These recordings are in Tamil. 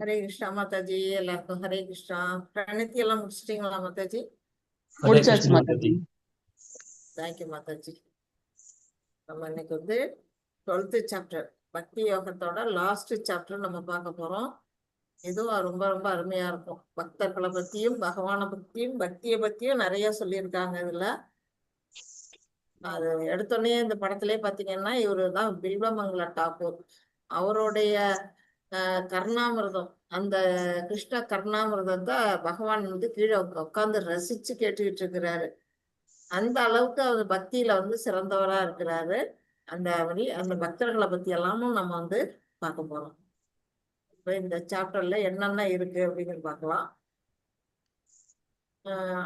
ஹரே கிருஷ்ணா மாதாஜி. எல்லாருக்கும் ஹரே கிருஷ்ணா. பிரணத்தி எல்லாம் முடிச்சிட்டீங்களா மாதாஜி? ஹரே முடிச்சாச்சு கிருஷ்ண மாதாஜி. மாதாஜி. தேங்க்யூ மாதாஜி. நம்ம இன்னைக்கு வந்து 12th சாப்டர் பக்தி யோகத்தோட லாஸ்ட் சாப்டர் நம்ம பார்க்க போறோம். இதுவும் ரொம்ப ரொம்ப அருமையா இருக்கும். பக்தர்களை பத்தியும் பகவானை பத்தியும் பக்தியை பத்தியும் நிறைய சொல்லியிருக்காங்க இதுல. அது எடுத்தோடனே இந்த படத்திலே பாத்தீங்கன்னா இவரு தான் பில்வமங்கல டாகூர். அவருடைய கர்ணாமிர்தம், அந்த கிருஷ்ண கர்ணாமிர்தத்தை பகவான் வந்து கீழே உட்காந்து ரசிச்சு கேட்டுக்கிட்டு இருக்கிறாரு. அந்த அளவுக்கு அவர் பக்தியில வந்து சிறந்தவரா இருக்கிறாரு. அந்த பக்தர்களை பத்தி எல்லாமும் நம்ம வந்து பார்க்க போறோம். இப்ப இந்த சாப்டர்ல என்னென்ன இருக்கு அப்படிங்கிறது பார்க்கலாம்.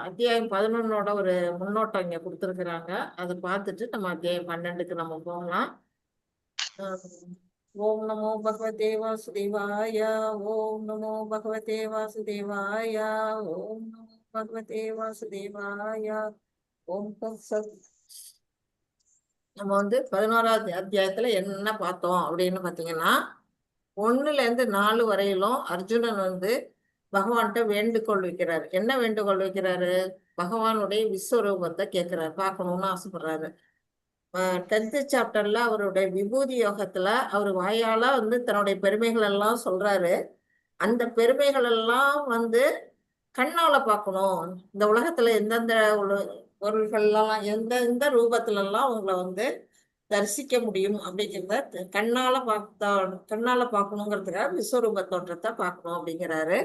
அத்தியாயம் 11ஓட ஒரு முன்னோட்டம் இங்க கொடுத்துருக்குறாங்க. அதை பார்த்துட்டு நம்ம அத்தியாயம் 12க்கு நம்ம போகலாம். ஓம் நமோ பகவதே வாசுதேவாய. ஓம் நமோ பகவதே வாசுதேவாய. ஓம் நமோ பகவதே வாசுதேவாய. ஓம் தத்சத். நம்ம வந்து 11ஆவது அத்தியாயத்துல என்ன பார்த்தோம் அப்படின்னு பாத்தீங்கன்னா, 1லேருந்து 4 வரையிலும் அர்ஜுனன் வந்து பகவான்கிட்ட வேண்டுகோள் வைக்கிறாரு. என்ன வேண்டுகோள் வைக்கிறாரு? பகவானுடைய விஸ்வரூபத்தை கேட்கிறாரு, பார்க்கணும்னு ஆசைப்படுறாரு. 10th சாப்டர்ல அவருடைய விபூதி யோகத்துல அவர் வாயால வந்து தன்னுடைய பெருமைகள் எல்லாம் சொல்றாரு. அந்த பெருமைகள் எல்லாம் வந்து கண்ணால பார்க்கணும். இந்த உலகத்துல எந்தெந்த பொருள்கள்லாம் எந்த ரூபத்துல எல்லாம் உங்களை வந்து தரிசிக்க முடியும் அப்படிங்கிறத கண்ணால பார்க்கணுங்கிறதுக்காக விஸ்வரூப தோற்றத்தை பார்க்கணும் அப்படிங்கிறாரு.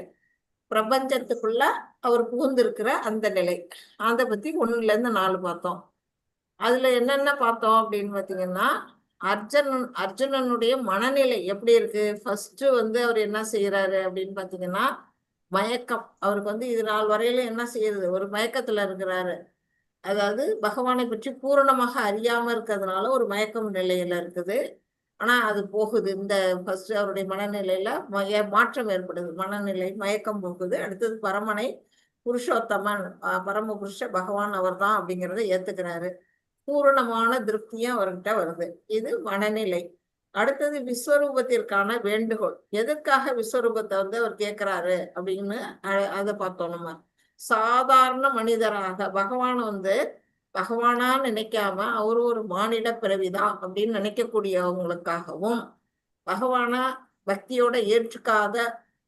பிரபஞ்சத்துக்குள்ள அவர் புகுந்திருக்கிற அந்த நிலை, அதை பத்தி 1லேருந்து 4 பார்த்தோம். அதுல என்னென்ன பார்த்தோம் அப்படின்னு பாத்தீங்கன்னா, அர்ஜுனனுடைய மனநிலை எப்படி இருக்கு. ஃபர்ஸ்ட் வந்து அவர் என்ன செய்யறாரு அப்படின்னு பாத்தீங்கன்னா, மயக்கம். அவருக்கு வந்து இது நாள் வரையில என்ன செய்யுது, ஒரு மயக்கத்துல இருக்கிறாரு. அதாவது பகவானை பற்றி பூரணமாக அறியாம இருக்கிறதுனால ஒரு மயக்கம் நிலையில இருக்குது. ஆனா அது போகுது. இந்த ஃபர்ஸ்ட் அவருடைய மனநிலையில மாற்றம் ஏற்படுது. மனநிலை மயக்கம் போகுது. அடுத்தது பரமனை புருஷோத்தமன், பரம புருஷ பகவான் அவர் தான் அப்படிங்கிறத ஏத்துக்கிறாரு. பூரணமான திருப்தியும் அவர்கிட்ட வருது. இது மனநிலை. அடுத்தது விஸ்வரூபத்திற்கான வேண்டுகோள். எதற்காக விஸ்வரூபத்தை வந்து அவர் கேட்கிறாரு அப்படின்னு அதை பார்த்தோம். நம்ம சாதாரண மனிதராக பகவான் வந்து பகவானா நினைக்காம அவர் ஒரு மானிட பிறவிதான் அப்படின்னு நினைக்கக்கூடியவங்களுக்காகவும், பகவான பக்தியோட ஏற்றுக்காத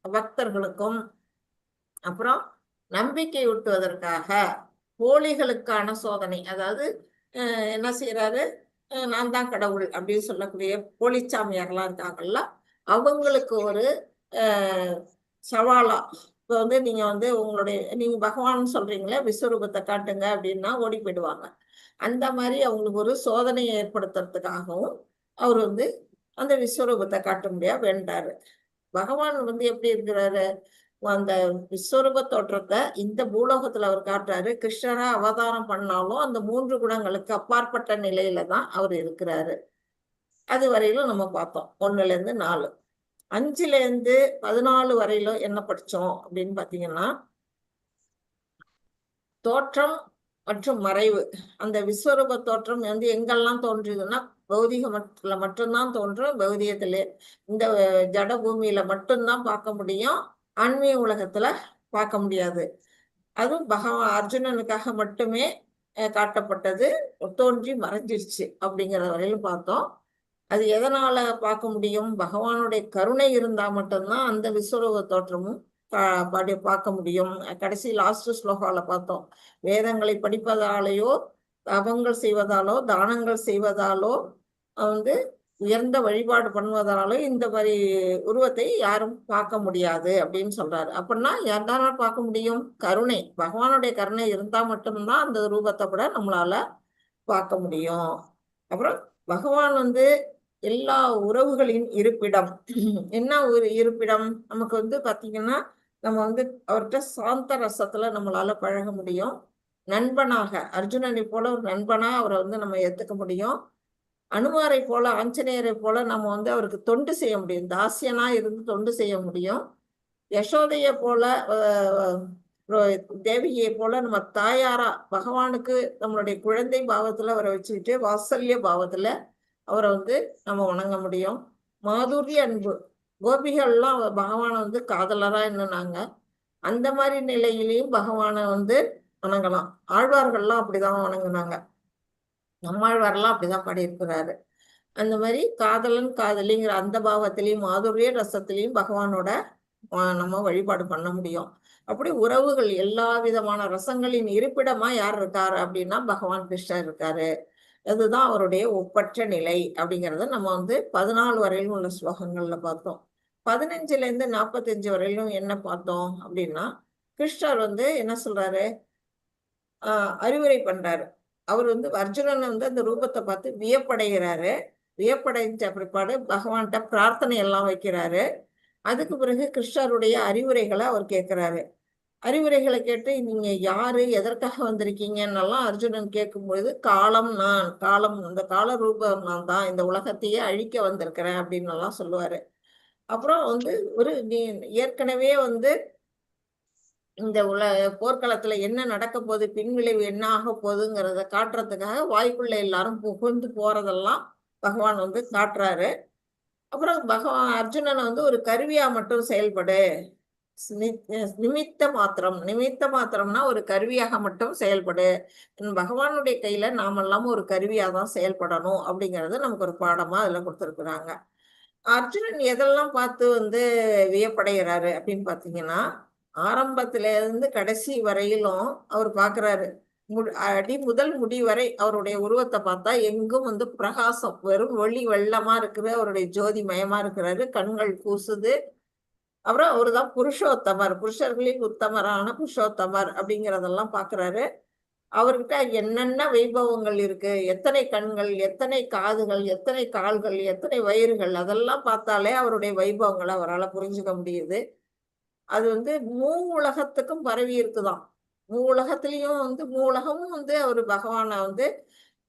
பக்தர்களுக்கும், அப்புறம் நம்பிக்கை ஊட்டுவதற்காக போலிகளுக்கான சோதனை. அதாவது என்ன செய்யறாரு, நான் தான் கடவுள் அப்படின்னு சொல்லக்கூடிய போலிச்சாமியாரெல்லாம் இருக்காங்கல்ல, அவங்களுக்கு ஒரு சவாலா இப்போ வந்து நீங்க வந்து நீங்க பகவான் சொல்றீங்களே, விஸ்வரூபத்தை காட்டுங்க அப்படின்னா ஓடி போயிடுவாங்க. அந்த மாதிரி அவங்களுக்கு ஒரு சோதனையை ஏற்படுத்துறதுக்காகவும் அவர் வந்து அந்த விஸ்வரூபத்தை காட்ட முடியா வேண்டாரு. பகவான் வந்து எப்படி இருக்கிறாரு, அந்த விஸ்வரூப தோற்றத்தை இந்த பூலோகத்துல அவர் காட்டுறாரு. கிருஷ்ணரா அவதாரம் பண்ணாலும் அந்த 3 குணங்களுக்கு அப்பாற்பட்ட நிலையில தான் அவர் இருக்கிறாரு. அது வரையிலும் நம்ம பார்த்தோம். 1லேருந்து 4. 5லேருந்து 14 வரையிலும் என்ன படிச்சோம் அப்படின்னு பாத்தீங்கன்னா, தோற்றம் மற்றும் மறைவு. அந்த விஸ்வரூப தோற்றம் வந்து எங்கெல்லாம் தோன்றுதுன்னா பௌதிகத்துல மட்டும்தான் தோன்றும். பௌதிகத்திலே இந்த ஜட பூமியில மட்டும்தான் பார்க்க முடியும். ஆன்மீக உலகத்துல பார்க்க முடியாது. அதுவும் அர்ஜுனனுக்காக மட்டுமே காட்டப்பட்டது. தோன்றி மறைஞ்சிருச்சு அப்படிங்கிற வரையிலும் பார்த்தோம். அது எதனால பார்க்க முடியும்? பகவானுடைய கருணை இருந்தா மட்டும்தான் அந்த விஸ்வரூப தோற்றமும் பார்க்க முடியும். கடைசி லாஸ்ட் ஸ்லோகால பார்த்தோம். வேதங்களை படிப்பதாலேயோ தவங்கள் செய்வதாலோ தானங்கள் செய்வதாலோ வந்து உயர்ந்த வழிபாடு பண்ணுவதாலோ இந்த மாதிரி உருவத்தை யாரும் பார்க்க முடியாது அப்படின்னு சொல்றாரு. அப்படின்னா யாரால பார்க்க முடியும்? கருணை, பகவானுடைய கருணை இருந்தா மட்டும்தான் அந்த ரூபத்தை கூட நம்மளால பார்க்க முடியும். அப்புறம் பகவான் வந்து எல்லா உறவுகளின் இருப்பிடம். என்ன ஒரு இருப்பிடம்? நமக்கு வந்து பாத்தீங்கன்னா, நம்ம வந்து அவர்கிட்ட சாந்த ரசத்துல நம்மளால பழக முடியும். நண்பனாக அர்ஜுனனை போல ஒரு நண்பனா அவரை வந்து நம்ம ஏத்துக்க முடியும். அனுமாரை போல ஆஞ்சநேயரை போல நம்ம வந்து அவருக்கு தொண்டு செய்ய முடியும். தாசியனா இருந்து தொண்டு செய்ய முடியும். யசோதையை போல தேவியை போல நம்ம தாயாரா பகவானுக்கு நம்மளுடைய குழந்தை பாவத்துல அவரை வச்சுக்கிட்டு வாத்சல்ய பாவத்துல அவரை வந்து நம்ம வணங்க முடியும். மாதுரிய அன்பு, கோபிகள்லாம் பகவானை வந்து காதலரா எண்ணுனாங்க. அந்த மாதிரி நிலையிலையும் பகவானை வந்து வணங்கலாம். ஆழ்வார்கள்லாம் அப்படிதான் வணங்குனாங்க. நம்மாழ்வார்லாம் அப்படிதான் பாடியிருக்கிறாரு. அந்த மாதிரி காதலன் காதலிங்கிற அந்த பாவத்திலையும் மாதுரிய ரசத்திலையும் பகவானோட நம்ம வழிபாடு பண்ண முடியும். அப்படி உறவுகள் எல்லா விதமான ரசங்களின் இருப்பிடமா யார் இருக்காரு அப்படின்னா பகவான் கிருஷ்ணர் இருக்காரு. அதுதான் அவருடைய ஒப்பற்ற நிலை அப்படிங்கிறத நம்ம வந்து 14 வரையிலும் உள்ள ஸ்லோகங்கள்ல பார்த்தோம். 15ல இருந்து 45 வரையிலும் என்ன பார்த்தோம் அப்படின்னா, கிருஷ்ணர் வந்து என்ன சொல்றாரு, அறிவுரை பண்றாரு. அவர் வந்து அர்ஜுனன் வந்து அந்த ரூபத்தை பார்த்து வியப்படைகிறாரு. வியப்படைஞ்ச பிற்பாடு பகவான்கிட்ட பிரார்த்தனை எல்லாம் வைக்கிறாரு. அதுக்கு பிறகு கிருஷ்ணருடைய அறிவுரைகளை அவர் கேட்கிறாரு. அறிவுரைகளை கேட்டு நீங்க யாரு, எதற்காக வந்திருக்கீங்கன்னெல்லாம் அர்ஜுனன் கேட்கும்பொழுது, காலம் நான், காலம் இந்த கால ரூபம் நான் தான், இந்த உலகத்தையே அழிக்க வந்திருக்கிறேன் அப்படின்னு எல்லாம் சொல்லுவாரு. அப்புறம் வந்து ஒரு நீ ஏற்கனவே வந்து இந்த போர்க்களத்துல என்ன நடக்க போகுது, பின்விளைவு என்ன ஆக போகுதுங்கிறத காட்டுறதுக்காக வாய்க்குள்ள எல்லாரும் புகுந்து போறதெல்லாம் பகவான் வந்து காட்டுறாரு. அப்புறம் பகவான் அர்ஜுனனை வந்து ஒரு கருவியா மட்டும் செயல்படு, நிமித்த மாத்திரம், நிமித்த மாத்திரம்னா ஒரு கருவியாக மட்டும் செயல்படு. பகவானுடைய கையில நாமெல்லாம் ஒரு கருவியா தான் செயல்படணும் அப்படிங்கறது நமக்கு ஒரு பாடமா அதுல கொடுத்திருக்கிறாங்க. அர்ஜுனன் எதெல்லாம் பார்த்து வந்து வியப்படைகிறாரு அப்படின்னு பாத்தீங்கன்னா, ஆரம்பத்துல இருந்து கடைசி வரையிலும் அவர் பாக்குறாரு. அடி முதல் முடி வரை அவருடைய உருவத்தை பார்த்தா எங்கும் வந்து பிரகாசம், வெறும் ஒளி வெள்ளமா இருக்குது. அவருடைய ஜோதி மயமா இருக்கிறாரு. கண்கள் கூசுது. அப்புறம் அவருதான் புருஷோத்தமர், புருஷர்களில் உத்தமரான புருஷோத்தமர் அப்படிங்கிறதெல்லாம் பாக்குறாரு. அவர்கிட்ட என்னென்ன வைபவங்கள் இருக்கு, எத்தனை கண்கள், எத்தனை காதுகள், எத்தனை கால்கள், எத்தனை வயிறுகள், அதெல்லாம் பார்த்தாலே அவருடைய வைபவங்களை அவரால் புரிஞ்சுக்க முடியுது. அது வந்து உலகத்துக்கும் பரவி இருக்குதாம். உலகத்திலையும் வந்து உலகமும் வந்து அவர் பகவானை வந்து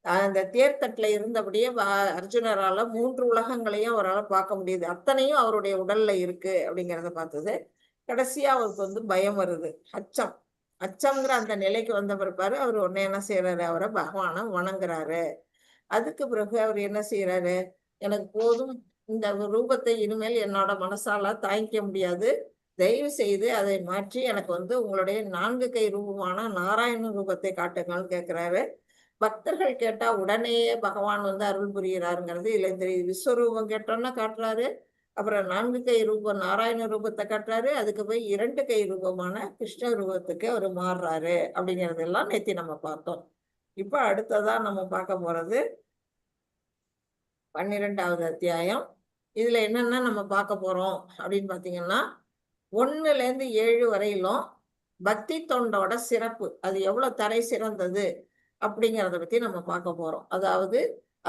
அந்த தேர்தட்டுல இருந்தபடியே அர்ஜுனரால 3 உலகங்களையும் அவரால் பார்க்க முடியுது. அத்தனையும் அவருடைய உடல்ல இருக்கு அப்படிங்கிறத பார்த்தது. கடைசியா அவருக்கு வந்து பயம் வருது, அச்சம். அச்சம்ங்கிற அந்த நிலைக்கு வந்த பிற்பாரு அவர் உடனே என்ன செய்யறாரு, அவரை பகவானை வணங்குறாரு. அதுக்கு பிறகு அவர் என்ன செய்யறாரு, எனக்கு போதும், இந்த ரூபத்தை இனிமேல் என்னோட மனசால தாங்கிக்க முடியாது. தயவு செய்து அதை மாற்றி எனக்கு வந்து உங்களுடைய 4 கை ரூபமான நாராயண ரூபத்தை காட்டுங்கள்னு கேட்கிறாரு. பக்தர்கள் கேட்டா உடனேயே பகவான் வந்து அருள் புரிகிறாருங்கிறது இதுல தெரியுது. விஸ்வரூபம் கேட்டோன்னா காட்டுறாரு. அப்புறம் 4 கை ரூபம் நாராயண ரூபத்தை காட்டுறாரு. அதுக்கு போய் 2 கை ரூபமான கிருஷ்ண ரூபத்துக்கு அவர் மாறுறாரு அப்படிங்கறதெல்லாம் நேத்தி நம்ம பார்த்தோம். இப்ப அடுத்ததா நம்ம பார்க்க போறது 12வது அத்தியாயம். இதுல என்னென்ன நம்ம பார்க்க போறோம் அப்படின்னு பாத்தீங்கன்னா, 1ல இருந்து 7 வரையிலும் பக்தி தொண்டோட சிறப்பு, அது எவ்வளவு தரை சிறந்தது அப்படிங்கிறத பத்தி நம்ம பார்க்க போறோம். அதாவது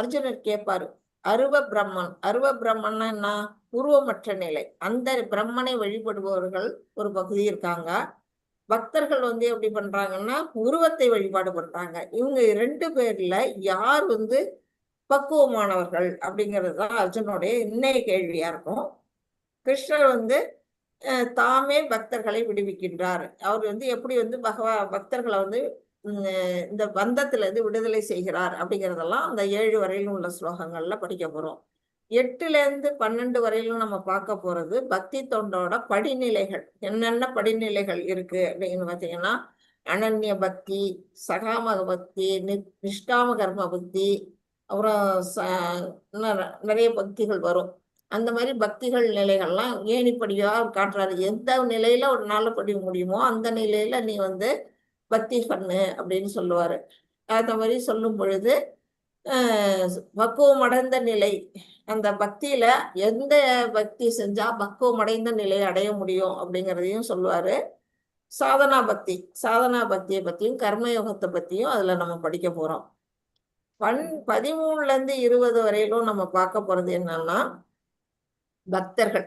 அர்ஜுனர் கேட்பாரு, அருவ பிரம்மன், அருவ பிரம்மன்னா என்ன, உருவமற்ற நிலை. அந்த பிரம்மனை வழிபடுபவர்கள் ஒரு பகுதி இருக்காங்க. பக்தர்கள் வந்து எப்படி பண்றாங்கன்னா உருவத்தை வழிபாடு பண்றாங்க. இவங்க 2 பேர்ல யார் வந்து பக்குவமானவர்கள் அப்படிங்கிறது தான் அர்ஜுனுடைய இன்னைய கேள்வியா இருக்கும். கிருஷ்ணர் வந்து தாமே பக்தர்களை விடுவிக்கின்றார். அவர் வந்து எப்படி வந்து பக்தர்களை வந்து இந்த பந்தத்துல இருந்து விடுதலை செய்கிறார் அப்படிங்கிறதெல்லாம் அந்த 7 வரையிலும் உள்ள ஸ்லோகங்கள்ல படிக்க போறோம். 8ல இருந்து 12 வரையிலும் நம்ம பார்க்க போறது பக்தி தொண்டோட படிநிலைகள். என்னென்ன படிநிலைகள் இருக்கு அப்படின்னு பாத்தீங்கன்னா, அனன்ய பக்தி, சகாமக பக்தி, நிஷ்காம கர்ம பக்தி, அப்புறம் நிறைய பக்திகள் வரும். அந்த மாதிரி பக்திகள் நிலைகள்லாம் ஏணிப்படியா காட்டுறாரு. எந்த நிலையில ஒரு நாள் படி முடியுமோ அந்த நிலையில நீ வந்து பக்தி பண்ணு அப்படின்னு சொல்லுவாரு. அந்த மாதிரி சொல்லும் பொழுது பக்குவம் அடைந்த நிலை, அந்த பக்தியில எந்த பக்தி செஞ்சா பக்குவம் அடைந்த நிலையை அடைய முடியும் அப்படிங்கிறதையும் சொல்லுவாரு. சாதனா பக்தி, சாதனா பக்தியை பத்தியும் கர்மயோகத்தை பத்தியும் அதுல நம்ம படிக்க போறோம். 13ல இருந்து 20 வரையிலும் நம்ம பார்க்க போறது என்னன்னா, பக்தர்கள்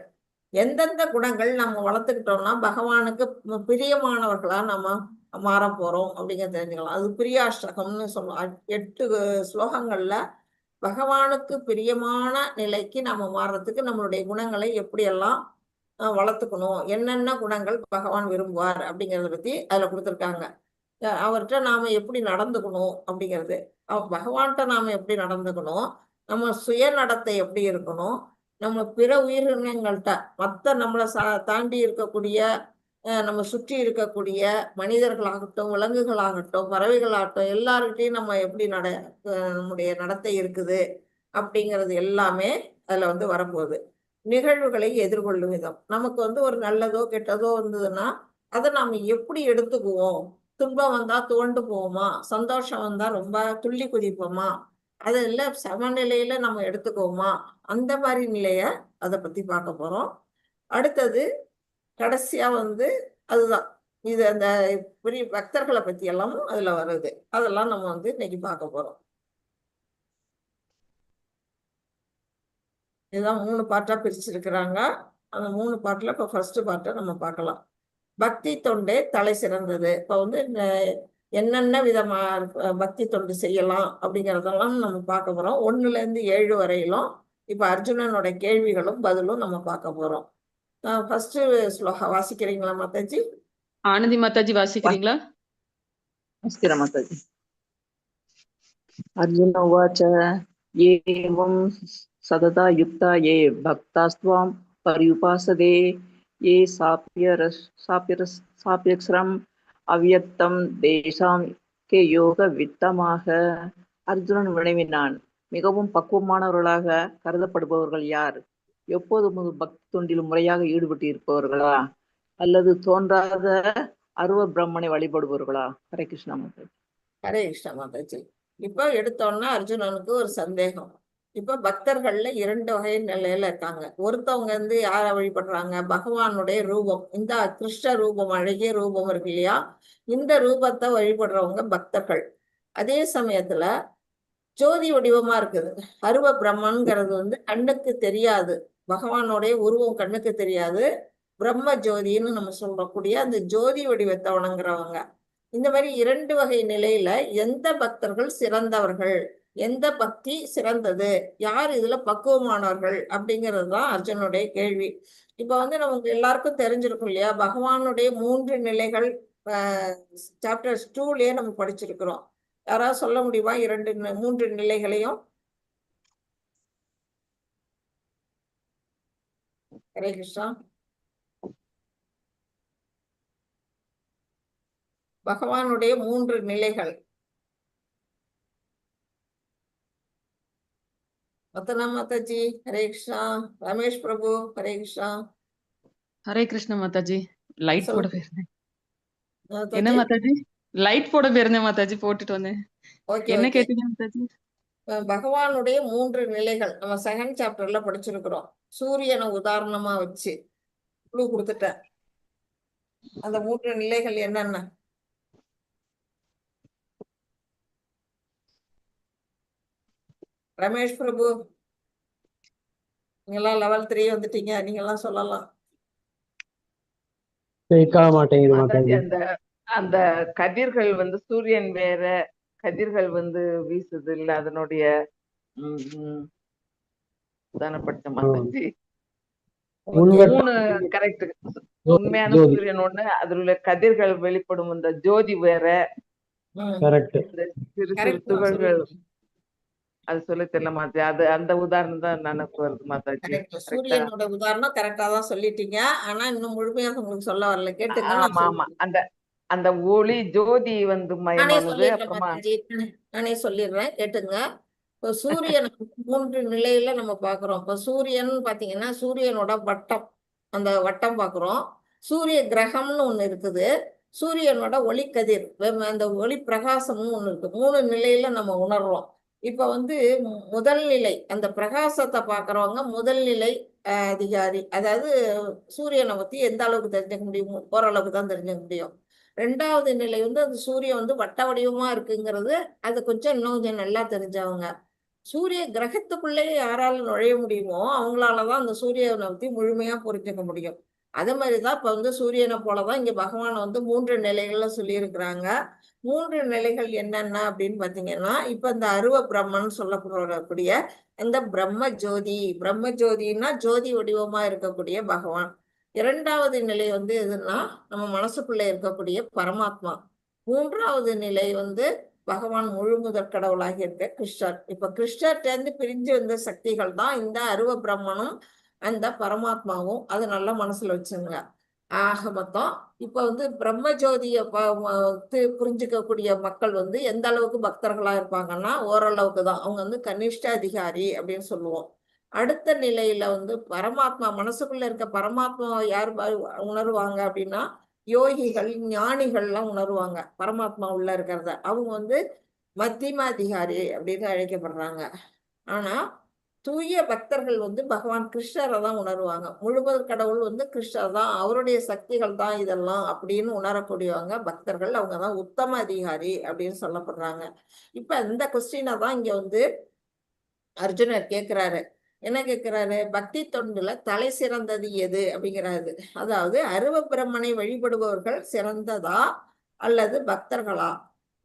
எந்தெந்த குணங்கள் நம்ம வளர்த்துக்கிட்டோம்னா பகவானுக்கு பிரியமானவர்களா நம்ம மாற போறோம் அப்படிங்கிறத தெரிஞ்சுக்கலாம். அது பிரியாஷ்டகம்னு சொல்லுவோம். 8 ஸ்லோகங்கள்ல பகவானுக்கு பிரியமான நிலைக்கு நம்ம மாறுறதுக்கு நம்மளுடைய குணங்களை எப்படியெல்லாம் வளர்த்துக்கணும், என்னென்ன குணங்கள் பகவான் விரும்புவார் அப்படிங்கிறத பத்தி அதுல கொடுத்துருக்காங்க. அவர்கிட்ட நாம எப்படி நடந்துக்கணும் அப்படிங்கிறது, பகவான்கிட்ட நாம எப்படி நடந்துக்கணும், நம்ம சுயநடத்தை எப்படி இருக்கணும், நம்ம பிற உயிரினங்கள்கிட்ட மற்ற நம்மளை தாண்டி இருக்கக்கூடிய நம்ம சுற்றி இருக்கக்கூடிய மனிதர்களாகட்டும், விலங்குகளாகட்டும், பறவைகளாகட்டும், எல்லார்கிட்டையும் நம்ம எப்படி நம்முடைய நடத்தை இருக்குது அப்படிங்கிறது எல்லாமே அதுல வந்து வரப்போகுது. நிகழ்வுகளை எதிர்கொள்ளும் விதம். நமக்கு வந்து ஒரு நல்லதோ கெட்டதோ வந்ததுன்னா அதை நாம எப்படி எடுத்துக்குவோம்? துன்பம் வந்தா துவண்டு போவோமா? சந்தோஷம் வந்தா ரொம்ப துள்ளி குதிப்போமா? அதெல்லாம் சமநிலையில நம்ம எடுத்துக்குவோமா? அந்த மாதிரி நிலைய அதை பத்தி பார்க்க போறோம். அடுத்தது கடைசியா வந்து அதுதான் இது அந்த பெரிய பக்தர்களை பத்தி எல்லாம் அதுல வருது. அதெல்லாம் நம்ம வந்து இன்னைக்கு பார்க்க போறோம். இதுதான் 3 பார்ட்டா பிரிச்சிருக்கிறாங்க. அந்த 3 பார்ட்ல இப்ப ஃபர்ஸ்ட் பார்ட்டை நம்ம பார்க்கலாம். பக்தி தொண்டே தலை சிறந்தது. இப்ப வந்து என்னென்ன விதமா பக்தி தொண்டு செய்யலாம் அப்படிங்கிறதெல்லாம் நம்ம பார்க்க போறோம். 1ல இருந்து 7 வரையிலும் இப்ப அர்ஜுனனோட கேள்விகளும் பதிலும் நம்ம பார்க்க போறோம். ஃபர்ஸ்ட் ஸ்லோகா வாசிக்கிறீங்களா மாதாஜி? ஆனந்தி மாதாஜி வாசிக்கிறீங்களா? नमस्कार माताजी। अर्जुन उवाच एवं सतता युक्ता ये भक्तास्त्वां पर्युपासते ये साप्यक्षरम् अव्यक्तं देशां के योग வித்தமாக அர்ஜுனன் வினவினான். மிகவும் பக்குவமானவர்களாக கருதப்படுபவர்கள் யார்? எப்போதும் பக்தி தொண்டில் முறையாக ஈடுபட்டு இருப்பவர்களா அல்லது தோன்றாத அருவ பிரம்மனை வழிபடுபவர்களா? ஹரே கிருஷ்ணா மாதாஜி. ஹரே கிருஷ்ணா மாதாஜி. இப்ப எடுத்தோம்னா அர்ஜுனனுக்கு ஒரு சந்தேகம். இப்ப பக்தர்கள்ல 2 வகை நிலையில இருக்காங்க. ஒருத்தவங்க வந்து யார வழிபடுறாங்க? பகவானுடைய ரூபம், இந்த கிருஷ்ண ரூபம், அழகிய ரூபம் இருக்கு இல்லையா, இந்த ரூபத்தை வழிபடுறவங்க பக்தர்கள். அதே சமயத்துல ஜோதி வடிவமா இருக்குது அருவ பிரம்மன்கிறது வந்து கண்ணுக்கு தெரியாது. பகவானுடைய உருவம் கண்ணுக்கு தெரியாது. பிரம்ம ஜோதின்னு நம்ம சொல்லக்கூடிய அந்த ஜோதி வடிவத்தை வணங்குறவங்க. இந்த மாதிரி 2 வகை நிலையில எந்த பக்தர்கள் சிறந்தவர்கள், எந்த பக்தி சிறந்தது, யார் இதுல பக்குவமானவர்கள் அப்படிங்கிறது தான் அர்ஜுனுடைய கேள்வி. இப்ப வந்து நமக்கு எல்லாருக்கும் தெரிஞ்சிருக்கும் இல்லையா, பகவானுடைய 3 நிலைகள் சாப்டர் 2லயே நம்ம படிச்சிருக்கிறோம். யாராவது சொல்ல முடியுமா 3 நிலைகளையும்? ஹரே கிருஷ்ணா. பகவானுடைய 3 நிலைகள். வத்தனா மாதாஜி ஹரே கிருஷ்ணா. ரமேஷ் பிரபு ஹரே கிருஷ்ணா. ஹரே கிருஷ்ண மாதாஜி. லைட் போட சொல்லுங்க போயிருந்தேன். என்ன மாதாஜி. மாதாஜி? லைட் போட போயிருந்தேன் மாதாஜி, போட்டுட்டு வந்தேன். ஓகே என்ன ஓகே. கேட்டீங்க மாதாஜி? பகவானுடைய 3 நிலைகள் நம்ம செகண்ட் சாப்டர்ல படிச்சிருக்கிறோம். சூரியனை உதாரணமா வச்சு குழு கொடுத்துட்டேன். அந்த 3 நிலைகள் என்னென்ன? ரமேஷ் பிரபு, நீங்கெல்லாம் லெவல் 3 வந்துட்டீங்க, நீங்கெல்லாம் சொல்லலாம். கேட்க மாட்டேங்குது மாதாஜி, மாதாஜி. அந்த அந்த கதிர்கள் வந்து சூரியன் வேற, கதிர்கள் வந்து வீசுது இல்ல, அதனுடைய தானப்பட்ட மாதாஜி. முன்வட்ட 3 கரெக்ட். உண்மையான ஜோதி. சூரியன் ஒண்ணு, அதுல உள்ள கதிர்கள் வெளிப்படும் இந்த ஜோதி வேற, கரெக்ட். இந்த சிறு சிறு கரெக்ட் துகள்கள், அது சொல்ல தெரியல மாதாஜி. அது அந்த உதாரணம் தான் நினைப்பு வருது மாதாஜி. கரெக்ட். கரெக்டா? சூரியனோட உதாரணம் கரெக்டா தான் சொல்லிட்டீங்க. ஆனா இன்னும் முழுமையாக உங்களுக்கு சொல்ல வரல. கேட்டுங்க, நான் ஆமா ஆமா. சொல்லிடுறேன். அந்த அந்த ஒளி ஜோதி வந்து நானே மயமானது. சொல்லிடுறேன் அப்புறமா மாதாஜி, நானே சொல்லிடுறேன், கேட்டுங்க. இப்போ சூரியன் 3 நிலையில நம்ம பாக்குறோம். இப்போ சூரியன் பாத்தீங்கன்னா சூரியனோட வட்டம், அந்த வட்டம் பாக்குறோம். சூரிய கிரகம்னு ஒண்ணு இருக்குது. சூரியனோட ஒளிக்கதிர், அந்த ஒளி பிரகாசம்னு ஒண்ணு இருக்கு. 3 நிலையில நம்ம உணர்றோம். இப்ப வந்து முதல் நிலை அந்த பிரகாசத்தை பாக்குறவங்க முதல் நிலை அதிகாரி. அதாவது சூரியனை பத்தி எந்த அளவுக்கு தெரிஞ்சுக்க முடியுமோ ஓரளவுக்கு தான் தெரிஞ்சுக்க முடியும். 2வது நிலை வந்து அந்த சூரியன் வந்து வட்ட வடிவமா இருக்குங்கிறது, அது கொஞ்சம் இன்னும் கொஞ்சம் நல்லா தெரிஞ்சவங்க. சூரிய கிரகத்துக்குள்ளே யாரால நுழைய முடியுமோ அவங்களாலதான் அந்த சூரியனை பத்தி முழுமையா புரிஞ்சுக்க முடியும். அதே மாதிரிதான் இப்ப வந்து சூரியனை போலதான் இங்க பகவான் வந்து 3 நிலைகள்ல சொல்லியிருக்கிறாங்க. 3 நிலைகள் என்னென்ன அப்படின்னு பாத்தீங்கன்னா, இப்ப இந்த அருவ பிரம்மன் சொல்லப்படக்கூடிய இந்த பிரம்ம ஜோதி, பிரம்ம ஜோதினா ஜோதி வடிவமா இருக்கக்கூடிய பகவான். 2வது நிலை வந்து எதுன்னா நம்ம மனசுக்குள்ள இருக்கக்கூடிய பரமாத்மா. 3வது நிலை வந்து பகவான் முழு முதற் கடவுளாக இருக்க கிருஷ்ணர். இப்ப கிருஷ்ணர்ட்ட இருந்து பிரிஞ்சு வந்த சக்திகள் தான் இந்த அருவ பிரம்மனும் அந்த பரமாத்மாவும். அது நல்லா மனசுல வச்சுங்க. ஆக மொத்தம் இப்ப வந்து பிரம்ம ஜோதிய புரிஞ்சுக்கக்கூடிய மக்கள் வந்து எந்த அளவுக்கு பக்தர்களா இருப்பாங்கன்னா ஓரளவுக்கு தான். அவங்க வந்து கனிஷ்ட அதிகாரி அப்படின்னு சொல்லுவோம். அடுத்த நிலையில வந்து பரமாத்மா மனசுக்குள்ள இருக்க பரமாத்மாவை யார் உணருவாங்க அப்படின்னா யோகிகள் ஞானிகள்லாம் உணருவாங்க பரமாத்மா உள்ள இருக்கிறத. அவங்க வந்து மத்தியம அதிகாரி அப்படின்னு அழைக்கப்படுறாங்க. ஆனா தூய பக்தர்கள் வந்து பகவான் கிருஷ்ணரை தான் உணருவாங்க. முழுவதும் கடவுள் வந்து கிருஷ்ணர் தான், அவருடைய சக்திகள் தான் இதெல்லாம் அப்படின்னு உணரக்கூடியவங்க பக்தர்கள். அவங்க தான் உத்தம அதிகாரி அப்படின்னு சொல்லப்படுறாங்க. இப்ப இந்த கொஸ்டினை தான் இங்க வந்து அர்ஜுனர் கேட்கிறாரு. என்ன கேட்கிறாரு? பக்தி தொண்டுல தலை சிறந்தது எது அப்படிங்கிறாரு. அதாவது அருவ பிரம்மனை வழிபடுபவர்கள் சிறந்ததா அல்லது பக்தர்களா?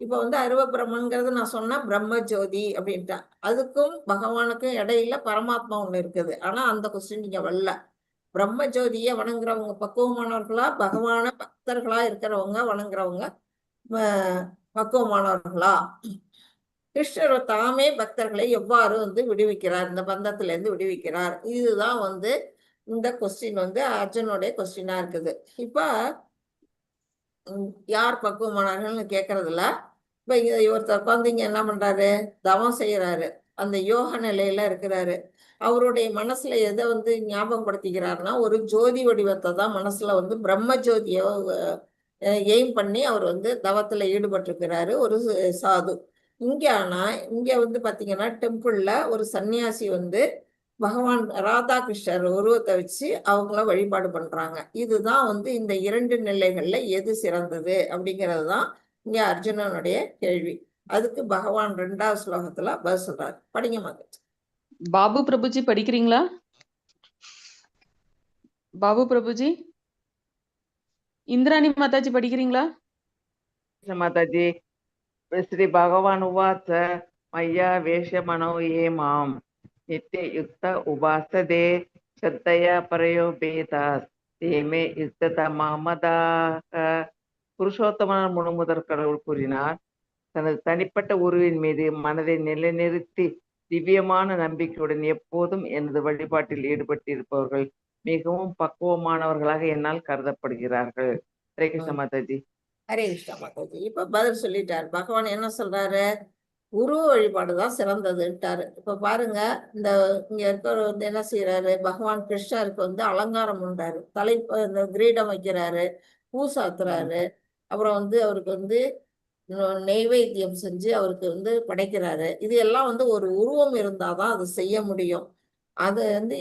இப்ப வந்து அருவ பிரம்மன்கிறது நான் சொன்ன பிரம்ம ஜோதி அப்படின்ட்டேன். அதுக்கும் பகவானுக்கும் இடையில பரமாத்மா ஒண்ணு இருக்குது. ஆனா அந்த கொஸ்டின் இங்க வரல. பிரம்ம ஜோதியை வணங்குறவங்க பக்குவமானவர்களா, பகவான பக்தர்களா இருக்கிறவங்க வணங்குறவங்க பக்குவமானவர்களா? கிருஷ்ணர் தாமே பக்தர்களை எவ்வாறு வந்து விடுவிக்கிறார், இந்த பந்தத்துல இருந்து விடுவிக்கிறார்? இதுதான் வந்து இந்த கொஸ்டின் வந்து அர்ஜுனுடைய கொஸ்டினா இருக்குது. இப்ப யார் பக்குவமானார்கள்னு கேட்கறதுல இப்ப ஒருத்தர் உட்காந்து என்ன பண்றாரு? தவம் செய்யறாரு, அந்த யோக நிலையில இருக்கிறாரு. அவருடைய மனசுல எதை வந்து ஞாபகப்படுத்திக்கிறாருன்னா ஒரு ஜோதி வடிவத்தை தான் மனசுல வந்து பிரம்ம ஜோதிய எய்ம் பண்ணி அவர் வந்து தவத்துல ஈடுபட்டிருக்கிறாரு ஒரு சாது. இங்க வந்து பாத்தீங்கன்னா டெம்பிள்ல ஒரு சன்னியாசி வந்து பகவான் ராதாகிருஷ்ணர் உருவத்தை வச்சு அவங்கள வழிபாடு பண்றாங்க. இதுதான் வந்து இந்த இரண்டு நிலைகள்ல எது சிறந்தது அப்படிங்கிறது தான் இங்க அர்ஜுனனுடைய கேள்வி. அதுக்கு பகவான் 2வது ஸ்லோகத்துல பதில் சொல்றாரு. படிங்க மாதிரி. பாபு பிரபுஜி படிக்கிறீங்களா? பாபு பிரபுஜி, இந்திராணி மாதாஜி படிக்கிறீங்களா? மாதாஜி. ஸ்ரீ பகவான் உவாச மய்யா வேஷமனோ ஏ மாம் நித்திய யுக்த உபாசதே ஸ்ரத்தையா பரயோ பேதாஸ் தேமே யுக்த மாமதாக. புருஷோத்தமன் முழுமுதற் கடவுள் கூறினார், தனது தனிப்பட்ட உருவின் மீது மனதை நிலைநிறுத்தி திவ்யமான நம்பிக்கையுடன் எப்போதும் எனது வழிபாட்டில் ஈடுபட்டிருப்பவர்கள் மிகவும் பக்குவமானவர்களாக என்னால் கருதப்படுகிறார்கள். ஹரே கிருஷ்ண மாதாஜி. ஹரே கிருஷ்ணா மாதாஜி. இப்ப பதில் சொல்லிட்டாரு. பகவான் என்ன சொல்றாரு? உருவ வழிபாடுதான் சிறந்ததுன்ட்டாரு. இப்ப பாருங்க, இந்த இங்க இருக்கிறவர் வந்து என்ன செய்யறாரு? பகவான் கிருஷ்ணருக்கு வந்து அலங்காரம் பண்றாரு, இந்த கிரீடம் வைக்கிறாரு, பூ சாத்துறாரு. அப்புறம் வந்து அவருக்கு வந்து நெய்வேத்தியம் செஞ்சு அவருக்கு வந்து படைக்கிறாரு. இது எல்லாம் வந்து ஒரு உருவம் இருந்தாதான் அது செய்ய முடியும். அது வந்து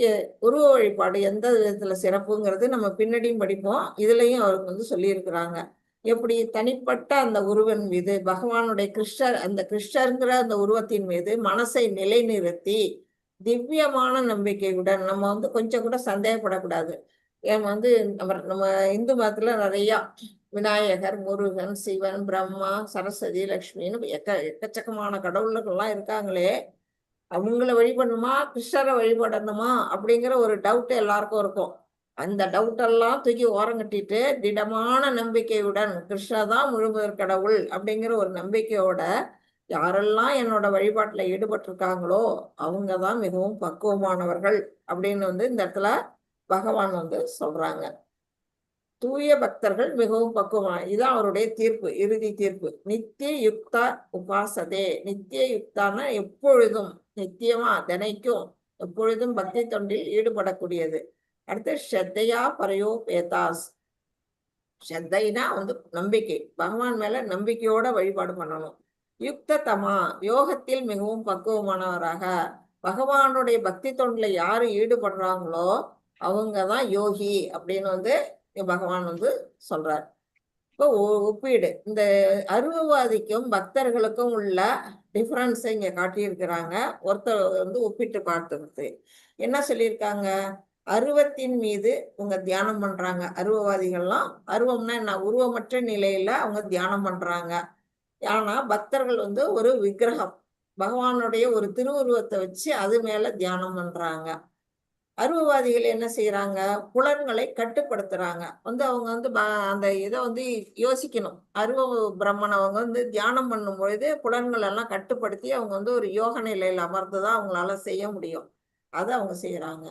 உருவ வழிபாடு எந்த விதத்துல சிறப்புங்கிறது நம்ம பின்னாடியும் படிப்போம். இதுலயும் அவருக்கு வந்து சொல்லியிருக்கிறாங்க. எப்படி தனிப்பட்ட அந்த உருவன் மீது பகவானுடைய கிருஷ்ணர், அந்த கிருஷ்ணருங்கிற அந்த உருவத்தின் மீது மனசை நிலைநிறுத்தி திவ்யமான நம்பிக்கையுடன் நம்ம வந்து கொஞ்சம் கூட சந்தேகப்படக்கூடாது. ஏன் வந்து நம்ம இந்து மதத்துல நிறைய விநாயகர், முருகன், சிவன், பிரம்மா, சரஸ்வதி, லக்ஷ்மின்னு எக்கச்சக்கமான கடவுள்கள்லாம் இருக்காங்களே, அவங்கள வழிபடணுமா கிருஷ்ணரை வழிபடணுமா அப்படிங்கிற ஒரு டவுட் எல்லாருக்கும் இருக்கும். அந்த டவுட் எல்லாம் தூக்கி ஓரங்கட்டிட்டு திடமான நம்பிக்கையுடன் கிருஷ்ணர் தான் முழுமுதற் கடவுள் அப்படிங்கிற ஒரு நம்பிக்கையோட யாரெல்லாம் என்னோட வழிபாட்டுல ஈடுபட்டிருக்காங்களோ அவங்கதான் மிகவும் பக்குவமானவர்கள் அப்படின்னு வந்து இந்த இடத்துல பகவான் வந்து சொல்றாங்க. தூய பக்தர்கள் மிகவும் பக்குவமான, இதுதான் அவருடைய தீர்ப்பு, இறுதி தீர்ப்பு. நித்திய யுக்தா உபாசதே. நித்திய யுக்தான எப்பொழுதும், நித்தியமா தினைக்கும் எப்பொழுதும் பக்தி தொண்டில் ஈடுபடக்கூடியது. அடுத்து ஸ்ரத்தையா பரயோ பேதாஸ். ஸ்ரத்தைனா வந்து நம்பிக்கை, பகவான் மேல நம்பிக்கையோட வழிபாடு பண்ணணும். யுக்த தமா, யோகத்தில் மிகவும் பக்குவமானவராக. பகவானுடைய பக்தி தொண்டில் யாரு ஈடுபடுறாங்களோ அவங்கதான் யோகி அப்படின்னு வந்து பகவான் வந்து சொல்றார். இப்போ ஒப்பீடு, இந்த அருவவாதிக்கும் பக்தர்களுக்கும் உள்ள டிஃபரன்ஸை இங்க காட்டியிருக்கிறாங்க. ஒருத்தர் வந்து ஒப்பிட்டு பார்த்துருக்கு. என்ன சொல்லியிருக்காங்க? அருவத்தின் மீது அவங்க தியானம் பண்றாங்க. அருவவாதிகள்லாம், அருவம்னா என்ன? உருவமற்ற நிலையில அவங்க தியானம் பண்றாங்க. ஆனா பக்தர்கள் வந்து ஒரு விக்கிரகம், பகவானுடைய ஒரு திருவுருவத்தை வச்சு அது மேல தியானம் பண்றாங்க. அருவவாதிகள் என்ன செய்யறாங்க? புலன்களை கட்டுப்படுத்துறாங்க. அவங்க அந்த இதை யோசிக்கணும். பிரம்மன் அவங்க தியானம் பண்ணும் பொழுது புலன்கள் எல்லாம் கட்டுப்படுத்தி அவங்க ஒரு யோக நிலையில அமர்ந்துதான் அவங்களால செய்ய முடியும். அதை அவங்க செய்யறாங்க.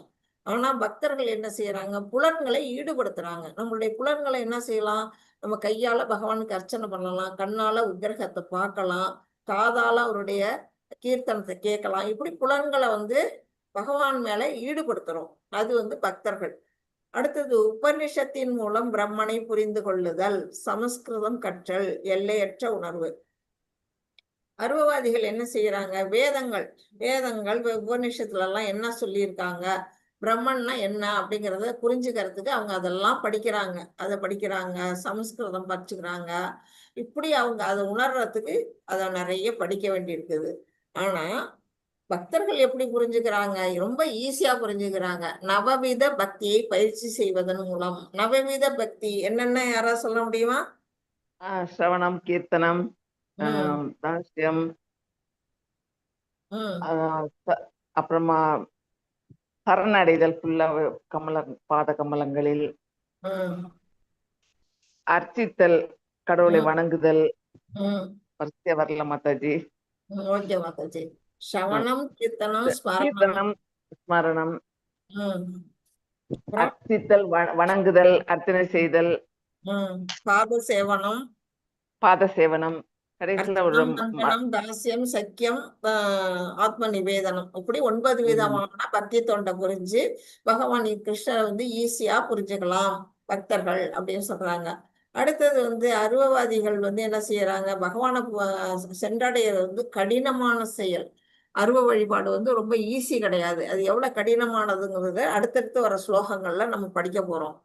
ஆனா பக்தர்கள் என்ன செய்யறாங்க? புலன்களை ஈடுபடுத்துறாங்க. நம்மளுடைய புலன்களை என்ன செய்யலாம்? நம்ம கையால பகவானுக்கு அர்ச்சனை பண்ணலாம், கண்ணால உக்கிரகத்தை பார்க்கலாம், காதால அவருடைய கீர்த்தனத்தை கேட்கலாம். இப்படி புலன்களை பகவான் மேல ஈடுபடுத்துறோம். அது பக்தர்கள். அடுத்தது உபநிஷத்தின் மூலம் பிரம்மனை புரிந்து கொள்ளுதல், சமஸ்கிருதம் கற்றல், எல்லையற்ற உணர்வு. அருவவாதிகள் என்ன செய்யறாங்க? வேதங்கள் உபநிஷத்துல எல்லாம் என்ன சொல்லியிருக்காங்க, பிரம்மன்னா என்ன அப்படிங்கிறத புரிஞ்சுக்கிறதுக்கு அவங்க அதெல்லாம் படிக்கிறாங்க. அதை படிக்கிறாங்க, சமஸ்கிருதம் படிச்சுக்கிறாங்க. இப்படி அவங்க அதை உணர்றதுக்கு அதை நிறைய படிக்க வேண்டியிருக்குது. ஆனா பக்தர்கள் எப்படி புரிஞ்சுக்கிறாங்க? ரொம்ப ஈஸியா புரிஞ்சுக்கிறாங்க. நவவித பக்தியை பயிற்சி செய்வதன் மூலம். நவவித பக்தி என்னென்ன யாராவது சொல்ல முடியுமா? சிரவணம், கீர்த்தனம், தாஸ்யம், அப்புறமா சரணடைதல் ஃபுல்லா பாத கமலங்களில், அர்ச்சித்தல், கடவுளை வணங்குதல். வரிசையா வரல மாதாஜி. ஓகே மாதாஜி. ஸ்ரவணம், கீர்த்தனம், ஸ்மரணம், அர்ச்சித்தல், வணங்குதல், அர்ச்சனை செய்தல், பாத சேவனம், கடைசியில் தாசியம், சக்கியம், ஆத்ம நிவேதனம். இப்படி 9 விதமான பக்தி தொண்டை புரிஞ்சு பகவான் கிருஷ்ணரை ஈஸியா புரிஞ்சுக்கலாம் பக்தர்கள் அப்படின்னு சொல்றாங்க. அடுத்தது அருவவாதிகள் என்ன செய்யறாங்க? பகவானை சென்றடைகிறது கடினமான செயல். அருவ வழிபாடு ரொம்ப ஈஸி கிடையாது. அது எவ்வளவு கடினமானதுங்கிறத அடுத்தடுத்து வர ஸ்லோகங்கள்ல நம்ம படிக்க போறோம்.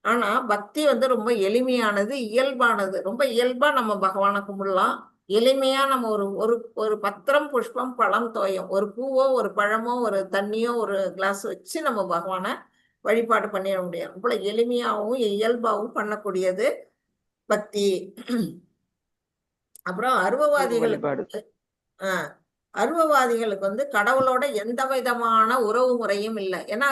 ஆனா பக்தி ரொம்ப எளிமையானது, இயல்பானது. ரொம்ப இயல்பா நம்ம பகவானை கும்பிடலாம். எளிமையா நம்ம ஒரு பத்திரம், புஷ்பம், பழம், தோயம், ஒரு பூவோ ஒரு பழமோ ஒரு தண்ணியோ ஒரு கிளாஸ் வச்சு நம்ம பகவானை வழிபாடு பண்ணிட முடியும். இவ்வளவு எளிமையாகவும் இயல்பாகவும் பண்ணக்கூடியது பக்தி. அப்புறம் அருவவாதிகளுக்கு கடவுளோட எந்த விதமான உறவு முறையும் இல்லை. ஏன்னா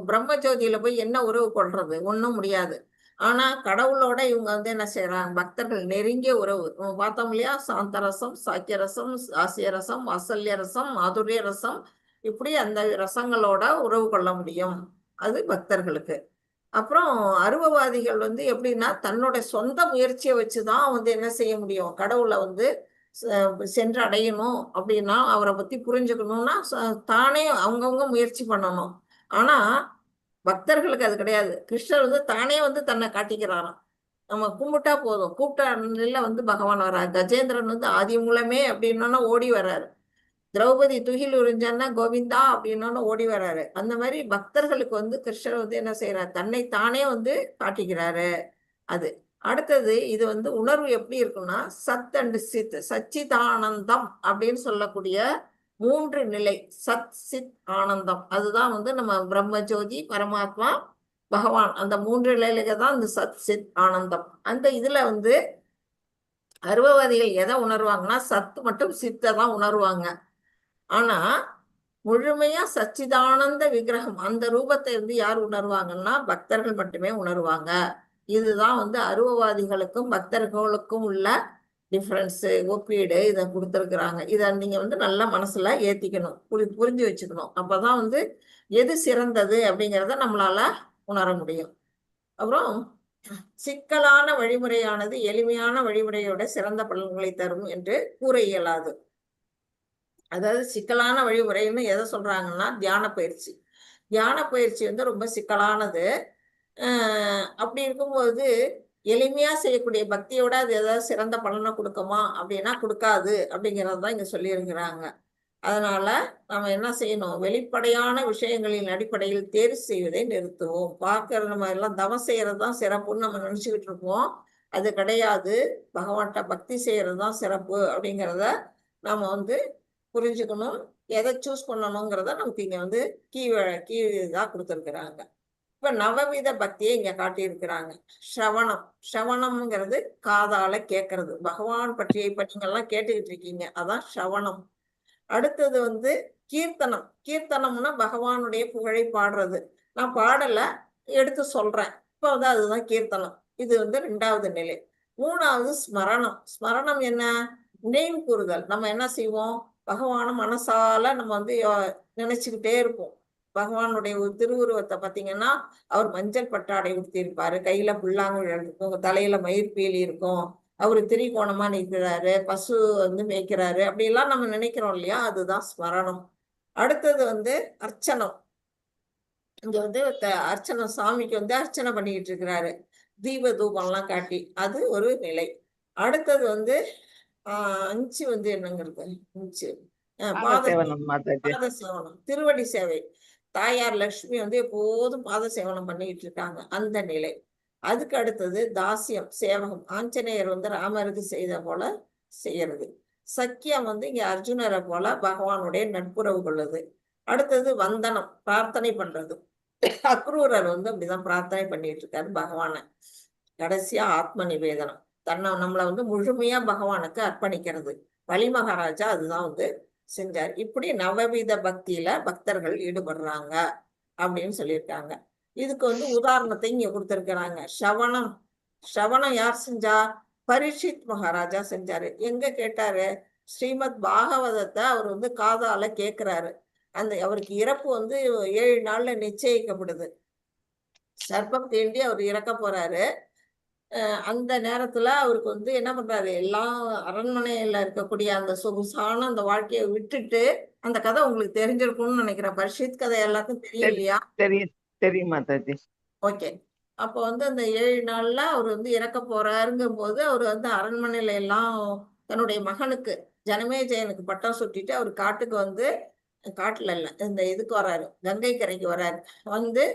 பிரம்ம ஜோதியில போய் என்ன உறவு கொள்றது? ஒண்ணும் முடியாது. ஆனா கடவுளோட இவங்க என்ன செய்யறாங்க? பக்தர்கள் நெருங்கிய உறவு. பார்த்தோம் இல்லையா? சாந்தரசம், சாக்கியரசம், ஆசியரசம், வாசல்ய ரசம், மாதுரிய ரசம், இப்படி அந்த ரசங்களோட உறவு கொள்ள முடியும். அது பக்தர்களுக்கு. அப்புறம் அருவவாதிகள் எப்படின்னா தன்னோட சொந்த முயற்சியை வச்சுதான் என்ன செய்ய முடியும்? கடவுளை சென்று அடையணும் அப்படின்னா, அவரை பத்தி புரிஞ்சுக்கணும்னா தானே அவங்கவுங்க முயற்சி பண்ணணும். ஆனா பக்தர்களுக்கு அது கிடையாது. கிருஷ்ணர் தானே தன்னை காட்டிக்கிறாராம். நம்ம கும்பிட்டா போதும். கூப்பிட்ட பகவான் வர்றாரு. கஜேந்திரன் ஆதி மூலமே அப்படின்னா ஓடி வர்றாரு. திரௌபதி துகில் உறிஞ்சான்னா கோவிந்தா அப்படின்னா ஓடி வர்றாரு. அந்த மாதிரி பக்தர்களுக்கு கிருஷ்ணர் என்ன செய்யறாரு? தன்னை தானே காட்டிக்கிறாரு. அது அடுத்தது இது உணர்வு எப்படி இருக்குன்னா, சத் அண்ட் சித், சச்சிதானந்தம் அப்படின்னு சொல்லக்கூடிய 3 நிலை. சத், சித், ஆனந்தம். அதுதான் நம்ம பிரம்மஜோதி, பரமாத்மா, பகவான். அந்த 3 நிலையில தான் இந்த சத், சித், ஆனந்தம். அந்த இதுல அருவவாதிகள் எதை உணர்வாங்கன்னா, சத்து மட்டும் சித்தை தான் உணர்வாங்க. ஆனா முழுமையா சச்சிதானந்த விக்கிரகம், அந்த ரூபத்தை யார் உணர்வாங்கன்னா பக்தர்கள் மட்டுமே உணர்வாங்க. இதுதான் அருவவாதிகளுக்கும் பக்தர்களுக்கும் உள்ள டிஃபரன்ஸ், ஒப்பீடு. இதை கொடுத்துருக்குறாங்க. இதை நீங்க நல்லா மனசுல ஏத்திக்கணும், புரிஞ்சு வச்சுக்கணும். அப்பதான் எது சிறந்தது அப்படிங்கிறத நம்மளால உணர முடியும். அப்புறம் சிக்கலான வழிமுறையானது எளிமையான வழிமுறையோட சிறந்த பலன்களை தரும் என்று கூற இயலாது. அதாவது சிக்கலான வழிமுறைன்னு எதை சொல்றாங்கன்னா, தியான பயிற்சி. தியான பயிற்சி ரொம்ப சிக்கலானது. அப்படி இருக்கும்போது எளிமையா செய்யக்கூடிய பக்தியோட அது ஏதாவது சிறந்த பலனை கொடுக்குமா அப்படின்னா கொடுக்காது அப்படிங்கிறது தான் இங்க சொல்லியிருக்கிறாங்க. அதனால நம்ம என்ன செய்யணும்? வெளிப்படையான விஷயங்களின் அடிப்படையில் தேர்வு செய்வதை நிறுத்துவோம். பார்க்கறது நம்ம எல்லாம் தவம் செய்யறது தான் சிறப்புன்னு நம்ம நினைச்சுக்கிட்டு இருப்போம். அது கிடையாது. பகவான்கிட்ட பக்தி செய்யறது தான் சிறப்பு அப்படிங்கிறத நம்ம புரிஞ்சுக்கணும். எதை சூஸ் பண்ணணுங்கிறத நமக்கு இங்க கீ இதா கொடுத்துருக்குறாங்க. இப்ப நவவித பக்தியை இங்க காட்டியிருக்கிறாங்க. ஸ்ரவணம்ங்கிறது காதால கேட்கறது. பகவான் பற்றிய இப்ப நீங்க எல்லாம் கேட்டுக்கிட்டு இருக்கீங்க, அதான் ஸ்ரவணம். அடுத்தது கீர்த்தனம், கீர்த்தனம்னா பகவானுடைய புகழை பாடுறது. நான் பாடல, எடுத்து சொல்றேன். இப்போ வந்து அதுதான் கீர்த்தனம். இது வந்து 2வது நிலை. 3வது ஸ்மரணம். ஸ்மரணம் என்ன? நினைவு கூறுதல். நம்ம என்ன செய்வோம்? பகவான மனசால நம்ம வந்து நினைச்சுக்கிட்டே இருப்போம். பகவானுடைய ஒரு திருவுருவத்தை பார்த்தீங்கன்னா, அவர் மஞ்சள் பட்டாடை உடுத்தியிருப்பாரு, கையில புல்லாங்குழல் இருக்கும், தலையில மயிர்பீலி இருக்கும், அவரு திரிகோணமா நிற்கிறாரு, பசு வந்து மேய்க்கிறாரு, அப்படிலாம் நம்ம நினைக்கிறோம் இல்லையா? அதுதான் ஸ்மரணம். அடுத்தது வந்து அர்ச்சனம். இங்க வந்து அர்ச்சனை, சாமிக்கு வந்து அர்ச்சனை பண்ணிக்கிட்டு இருக்கிறாரு, தீப தூபம்லாம் காட்டி, அது ஒரு நிலை. அடுத்தது வந்து 5 வந்து என்னங்கிறது? 5 பாத சேவனம் மாதாஜி. பாத சேவனம், திருவடி சேவை. தாயார் லட்சுமி வந்து எப்போதும் பாத சேவனம் பண்ணிக்கிட்டு இருக்காங்க, அந்த நிலை. அதுக்கு அடுத்தது தாசியம், சேவகம். ஆஞ்சநேயர் வந்து ராமருக்கு செய்த போல செய்யறது. சக்கியம் வந்து இங்க அர்ஜுனரை போல பகவானுடைய நட்புறவு கொள்ளுது. அடுத்தது வந்தனம், பிரார்த்தனை பண்றது. அக்ரூரர் வந்து அப்படிதான் பிரார்த்தனை பண்ணிட்டு இருக்காரு பகவானை. கடைசியா ஆத்ம நிவேதனம், நம்மளை வந்து முழுமையா பகவானுக்கு அர்ப்பணிக்கிறது. வலி மகாராஜா அதுதான் வந்து செஞ்சார். இப்படி நவவித பக்தியில பக்தர்கள் ஈடுபடுறாங்க அப்படின்னு சொல்லியிருக்காங்க. இதுக்கு வந்து உதாரணத்தை இங்க கொடுத்திருக்கிறாங்க. ஸ்ரவணம், ஸ்ரவணம் யார் செஞ்சா? பரீட்சித் மகாராஜா செஞ்சாரு. எங்க கேட்டாரு? ஸ்ரீமத் பாகவதத்தை அவர் வந்து காதால கேட்கிறாரு. அவருக்கு இறப்பு வந்து 7 நாள்ல நிச்சயிக்கப்படுது. சர்ப்பம் தீண்டி அவர் இறக்க போறாரு. அந்த நேரத்துல அவருக்கு வந்து என்ன பண்றாரு? எல்லாம் அரண்மனையில இருக்கக்கூடிய அந்த சொகுசான அந்த வாழ்க்கையை விட்டுட்டு, அந்த கதை உங்களுக்கு தெரிஞ்சிருக்கும்னு நினைக்கிறேன். பரீட்சித் கதை எல்லாருக்கும் தெரியும் இல்லையா? தெரியும் மாதாஜி. ஓகே. அப்போ வந்து அந்த 7 நாள்ல அவர் வந்து இறக்க போறாருங்கும் போது அவர் வந்து அரண்மனையில எல்லாம் தன்னுடைய மகனுக்கு ஜனமேஜயனுக்கு பட்டம் சுட்டிட்டு அவர் காட்டுக்கு வந்து, காட்டுல இல்ல, இந்த இதுக்கு வராரு, கங்கை கரைக்கு வராரு. வந்து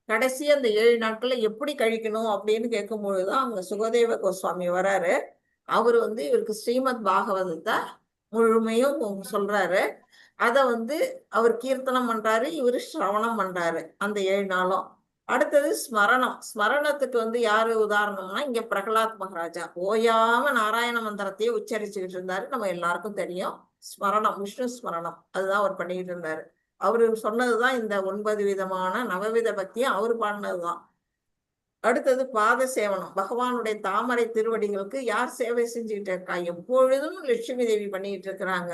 கடைசி அந்த 7 நாட்கள்ல எப்படி கழிக்கணும் அப்படின்னு கேட்கும்பொழுதுதான் அவங்க சுகதேவ கோஸ்வாமி வராரு. அவரு வந்து இவருக்கு ஸ்ரீமத் பாகவதத்தை முழுமையும் சொல்றாரு. அத வந்து அவர் கீர்த்தனம் பண்றாரு, இவரு சிரவணம் பண்றாரு அந்த 7 நாளும். அடுத்தது ஸ்மரணம். ஸ்மரணத்துக்கு வந்து யாரு உதாரணம்னா, இங்க பிரகலாத் மகாராஜா ஓயாம நாராயண மந்திரத்தையே உச்சரிச்சுக்கிட்டு இருந்தாரு. நம்ம எல்லாருக்கும் தெரியும். ஸ்மரணம், விஷ்ணு ஸ்மரணம், அதுதான் அவர் பண்ணிக்கிட்டு இருந்தாரு. அவரு சொன்னதுதான் இந்த 9 விதமான நவவித பக்தியும் அவரு பாடினதுதான். அடுத்தது பாத சேவனம். பகவானுடைய தாமரை திருவடிகளுக்கு யார் சேவை செஞ்சுக்கிட்டு இருக்கா? எப்பொழுதும் லட்சுமி தேவி பண்ணிக்கிட்டு இருக்கிறாங்க.